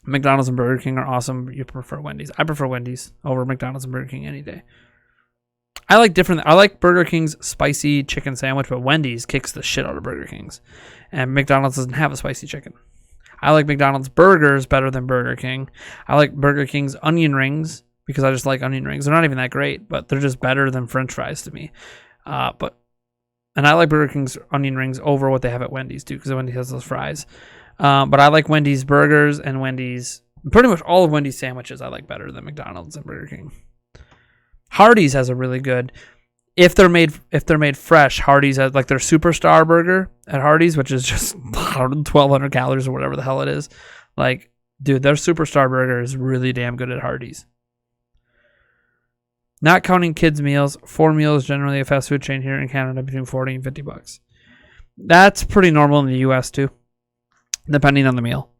McDonald's and Burger King are awesome. You prefer Wendy's. I prefer Wendy's over McDonald's and Burger King any day. I like Burger King's spicy chicken sandwich, but Wendy's kicks the shit out of Burger King's. And McDonald's doesn't have a spicy chicken. I like McDonald's burgers better than Burger King. I like Burger King's onion rings because I just like onion rings. They're not even that great, but they're just better than French fries to me. And I like Burger King's onion rings over what they have at Wendy's too, because Wendy's has those fries. But I like Wendy's burgers and pretty much all of Wendy's sandwiches I like better than McDonald's and Burger King. Hardee's has a really good, if they're made fresh, Hardee's has like their superstar burger at Hardee's, which is just 1,200 calories or whatever the hell it is. Like, dude, their superstar burger is really damn good at Hardee's. Not counting kids' meals, 4 meals generally a fast food chain here in Canada between $40 and $50. That's pretty normal in the U.S. too, depending on the meal.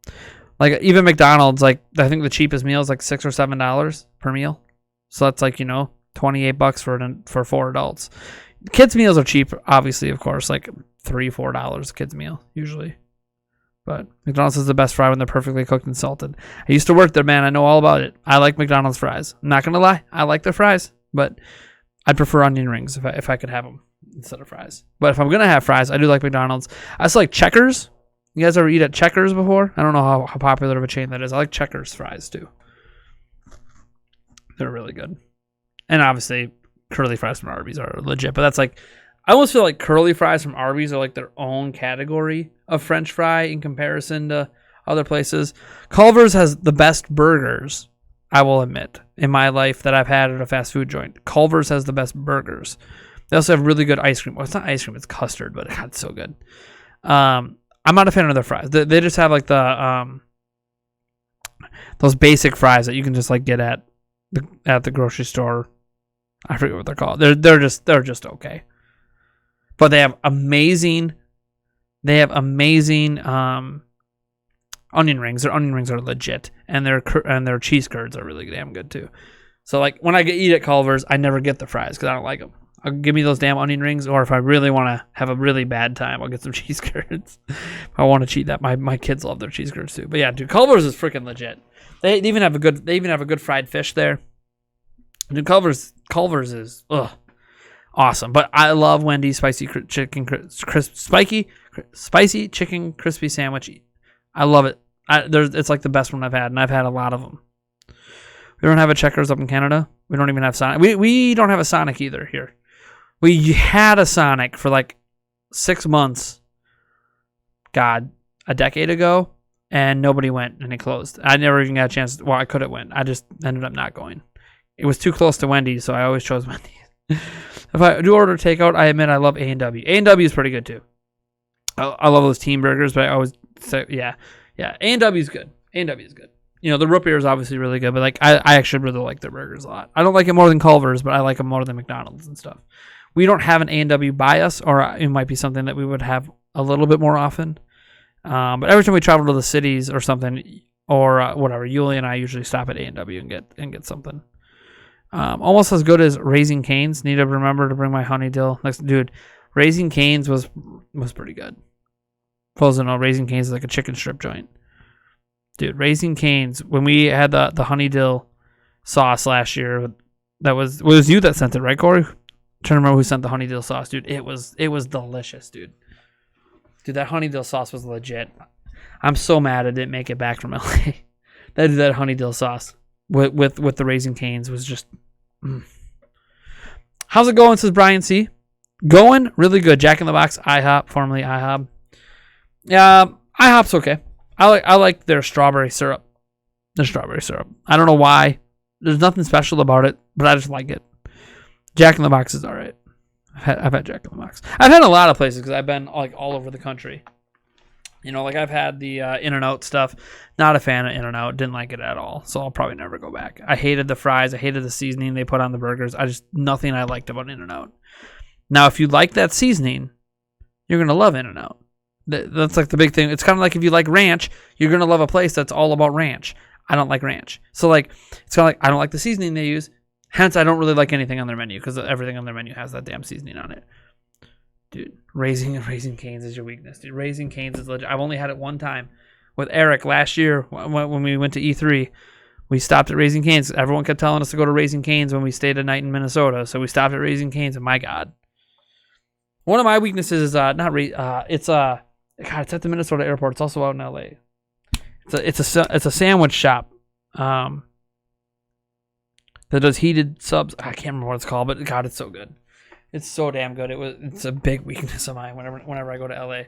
Like even McDonald's, like I think the cheapest meal is like $6 or $7 per meal. So that's like, $28 for 4 adults. Kids' meals are cheap, obviously, of course, like $3-4 a kid's meal usually. But McDonald's is the best fry when they're perfectly cooked and salted. I used to work there, man. I know all about it. I like McDonald's fries. I'm not gonna lie, I like their fries, but I'd prefer onion rings if I could have them instead of fries. But if I'm gonna have fries, I do like McDonald's. I also like Checkers. You guys ever eat at Checkers before? I don't know how popular of a chain that is. I like Checkers fries too. They're really good. And obviously, curly fries from Arby's are legit. But that's like, I almost feel like curly fries from Arby's are like their own category of French fry in comparison to other places. Culver's has the best burgers, I will admit, in my life that I've had at a fast food joint. Culver's has the best burgers. They also have really good ice cream. Well, it's not ice cream, it's custard, but God, it's so good. I'm not a fan of their fries. They just have like the those basic fries that you can just like get at the grocery store. I forget what they're called. They're just okay. But they have amazing onion rings. Their onion rings are legit, and their cheese curds are really damn good too. So like when I eat at Culver's, I never get the fries because I don't like them. I'll give me those damn onion rings, or if I really want to have a really bad time, I'll get some cheese curds. If I want to cheat that, my kids love their cheese curds too. But yeah, dude, Culver's is freaking legit. They even have a good fried fish there. Dude, Culver's is awesome. But I love Wendy's spicy chicken crispy sandwich. I love it. It's like the best one I've had, and I've had a lot of them. We don't have a Checkers up in Canada. We don't even have Sonic. We don't have a Sonic either here. We had a Sonic for like 6 months. God, a decade ago, and nobody went, and it closed. I never even got a chance. Well, I could have went. I just ended up not going. It was too close to Wendy's, so I always chose Wendy's. If I do order takeout, I admit I love A&W. A&W is pretty good too. I love those team burgers, but I always say, yeah. A&W is good. A&W is good. The root beer is obviously really good, but like I actually really like their burgers a lot. I don't like it more than Culver's, but I like them more than McDonald's and stuff. We don't have an A&W by us, or it might be something that we would have a little bit more often. But every time we travel to the cities or something, or whatever, Yuli and I usually stop at A&W and get something. Almost as good as Raising Cane's. Need to remember to bring my honey dill next. Dude, Raising Cane's was pretty good. For those who know, Raising Cane's is like a chicken strip joint. Dude, Raising Cane's, when we had the honey dill sauce last year, it was you that sent it, right, Corey? I'm trying to remember who sent the honey dill sauce, dude. It was delicious, dude. Dude, that honey dill sauce was legit. I'm so mad I didn't make it back from LA. that honey dill sauce with the Raising Cane's was just. How's it going? Says Brian C. Going really good. Jack in the Box, IHOP, formerly IHOP. Yeah, IHOP's okay. I like their strawberry syrup. Their strawberry syrup. I don't know why. There's nothing special about it, but I just like it. Jack in the Box is all right. I've had Jack in the Box. I've had a lot of places because I've been like all over the country. Like I've had the In-N-Out stuff. Not a fan of In-N-Out. Didn't like it at all. So I'll probably never go back. I hated the fries. I hated the seasoning they put on the burgers. Nothing I liked about In-N-Out. Now, if you like that seasoning, you're going to love In-N-Out. That's like the big thing. It's kind of like if you like ranch, you're going to love a place that's all about ranch. I don't like ranch. So like, it's kind of like, I don't like the seasoning they use. Hence, I don't really like anything on their menu because everything on their menu has that damn seasoning on it. Dude, Raising Cane's is your weakness. Dude, Raising Cane's is legit. I've only had it one time with Eric last year when we went to E3. We stopped at Raising Cane's. Everyone kept telling us to go to Raising Cane's when we stayed a night in Minnesota. So we stopped at Raising Cane's, and my God. One of my weaknesses is it's at the Minnesota airport. It's also out in LA. It's a sandwich shop that does heated subs. I can't remember what it's called, but God, it's so good. It's so damn good. It's a big weakness of mine whenever I go to LA.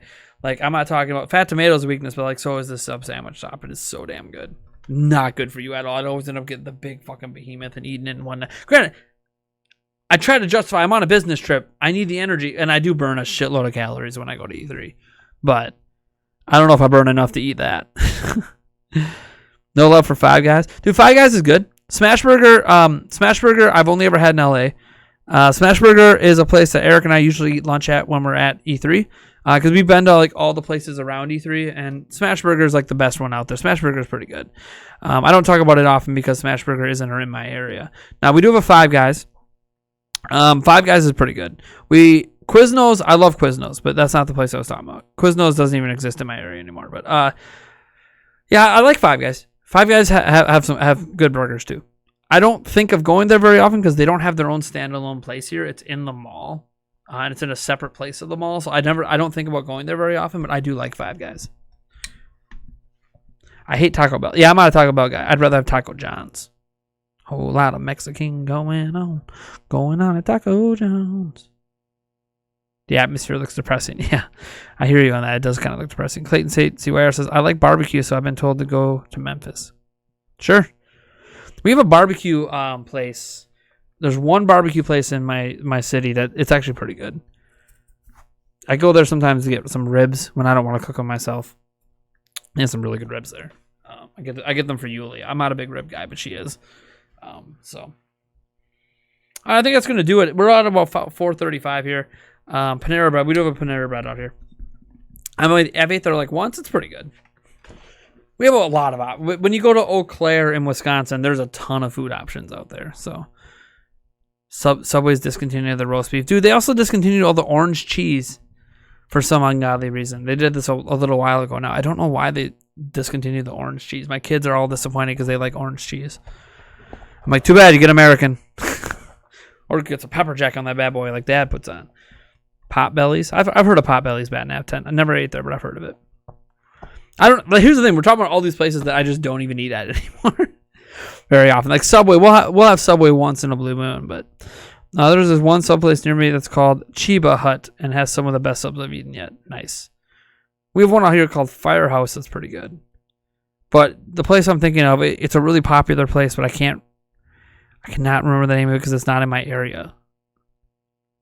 Like, I'm not talking about Fat Tomato's a weakness, but like so is this sub sandwich shop. It is so damn good. Not good for you at all. I'd always end up getting the big fucking behemoth and eating it in one night. Granted, I try to justify I'm on a business trip. I need the energy, and I do burn a shitload of calories when I go to E3. But I don't know if I burn enough to eat that. No love for Five Guys. Dude, Five Guys is good. Smashburger, I've only ever had in LA. Smashburger is a place that Eric and I usually eat lunch at when we're at E3. Because we've been to like all the places around E3, and Smashburger is like the best one out there. Smashburger is pretty good. I don't talk about it often because Smashburger isn't in my area. Now, we do have a Five Guys. Five Guys is pretty good. Quiznos, I love Quiznos, but that's not the place I was talking about. Quiznos doesn't even exist in my area anymore. But yeah, I like Five Guys. Five Guys have good burgers too. I don't think of going there very often because they don't have their own standalone place here. It's in the mall, and it's in a separate place of the mall. So I don't think about going there very often. But I do like Five Guys. I hate Taco Bell. Yeah, I'm not a Taco Bell guy. I'd rather have Taco John's. Whole lot of Mexican going on at Taco John's. The atmosphere looks depressing. Yeah, I hear you on that. It does kind of look depressing. Clayton CYR says, I like barbecue, so I've been told to go to Memphis. Sure. We have a barbecue place. There's one barbecue place in my city that it's actually pretty good. I go there sometimes to get some ribs when I don't want to cook them myself. There's some really good ribs there. I get them for Yuli. I'm not a big rib guy, but she is. So I think that's going to do it. We're at about 4:35 here. Panera Bread. We do have a Panera Bread out here. I've ate there like once. It's pretty good. We have a lot of when you go to Eau Claire in Wisconsin, there's a ton of food options out there. So Subway's discontinued the roast beef. Dude, they also discontinued all the orange cheese for some ungodly reason. They did this a little while ago now. I don't know why they discontinued the orange cheese. My kids are all disappointed because they like orange cheese. I'm like, too bad, you get American. Or get some pepper jack on that bad boy like Dad puts on. Potbellies. I've heard of Potbellies bad nap tent. I never ate there, but I've heard of it. But here's the thing: we're talking about all these places that I just don't even eat at anymore very often. Like Subway, we'll have Subway once in a blue moon, but there's this one sub place near me that's called Chiba Hut and has some of the best subs I've eaten yet. Nice. We have one out here called Firehouse that's pretty good. But the place I'm thinking of, it's a really popular place, but I cannot remember the name of it because it's not in my area.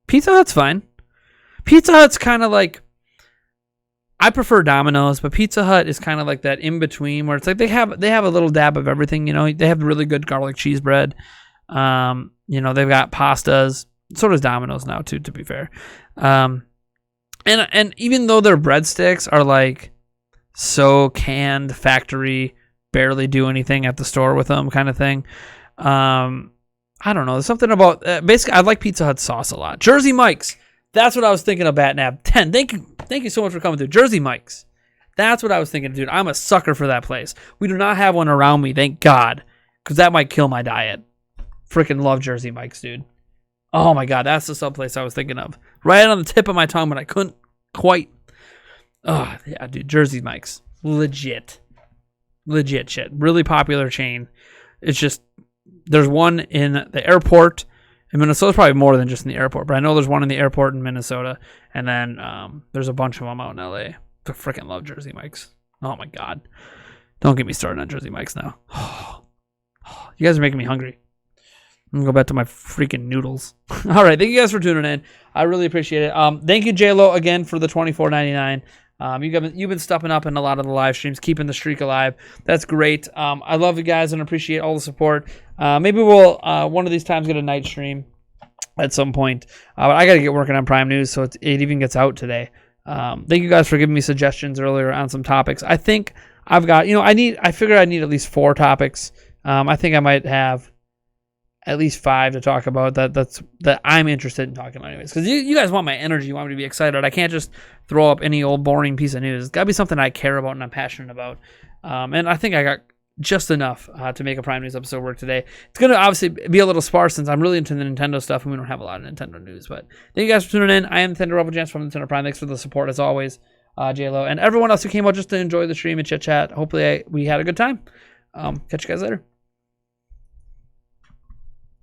Pizza Hut's fine. Pizza Hut's kind of like, I prefer Domino's, but Pizza Hut is kind of like that in between where it's like they have a little dab of everything. You know, they have really good garlic cheese bread. They've got pastas. So does Domino's now too, to be fair. And even though their breadsticks are like so canned, factory, barely do anything at the store with them kind of thing. I don't know. There's something about basically I like Pizza Hut sauce a lot. Jersey Mike's. That's what I was thinking of Batnab 10. Thank you so much for coming through. Jersey Mike's. That's what I was thinking, dude. I'm a sucker for that place. We do not have one around me, thank God, because that might kill my diet. Freaking love Jersey Mike's, dude. Oh my God, that's the sub place I was thinking of. Right on the tip of my tongue, but I couldn't quite. Oh, yeah, dude. Jersey Mike's. Legit shit. Really popular chain. It's just, there's one in the airport. In Minnesota's probably more than just in the airport, but I know there's one in the airport in Minnesota, and then there's a bunch of them out in LA. I freaking love Jersey Mike's. Oh my God. Don't get me started on Jersey Mike's now. You guys are making me hungry. I'm going to go back to my freaking noodles. All right. Thank you guys for tuning in. I really appreciate it. Thank you, JLo, again, for the $24.99. You've been stepping up in a lot of the live streams, keeping the streak alive. That's great. I love you guys and appreciate all the support. Maybe we'll one of these times get a night stream at some point. But I got to get working on Prime News, so it even gets out today. Thank you guys for giving me suggestions earlier on some topics. I think I've got, I figured I need at least 4 topics. I think I might have at least 5 to talk about that I'm interested in talking about anyways. Because you guys want my energy. You want me to be excited. I can't just throw up any old boring piece of news. It's got to be something I care about and I'm passionate about. And I think I got just enough to make a Prime News episode work today. It's going to obviously be a little sparse since I'm really into the Nintendo stuff and we don't have a lot of Nintendo news. But thank you guys for tuning in. I am Nintendo Rebel Janc from Nintendo Prime. Thanks for the support as always, JLo. And everyone else who came out just to enjoy the stream and chit chat. Hopefully we had a good time. Catch you guys later.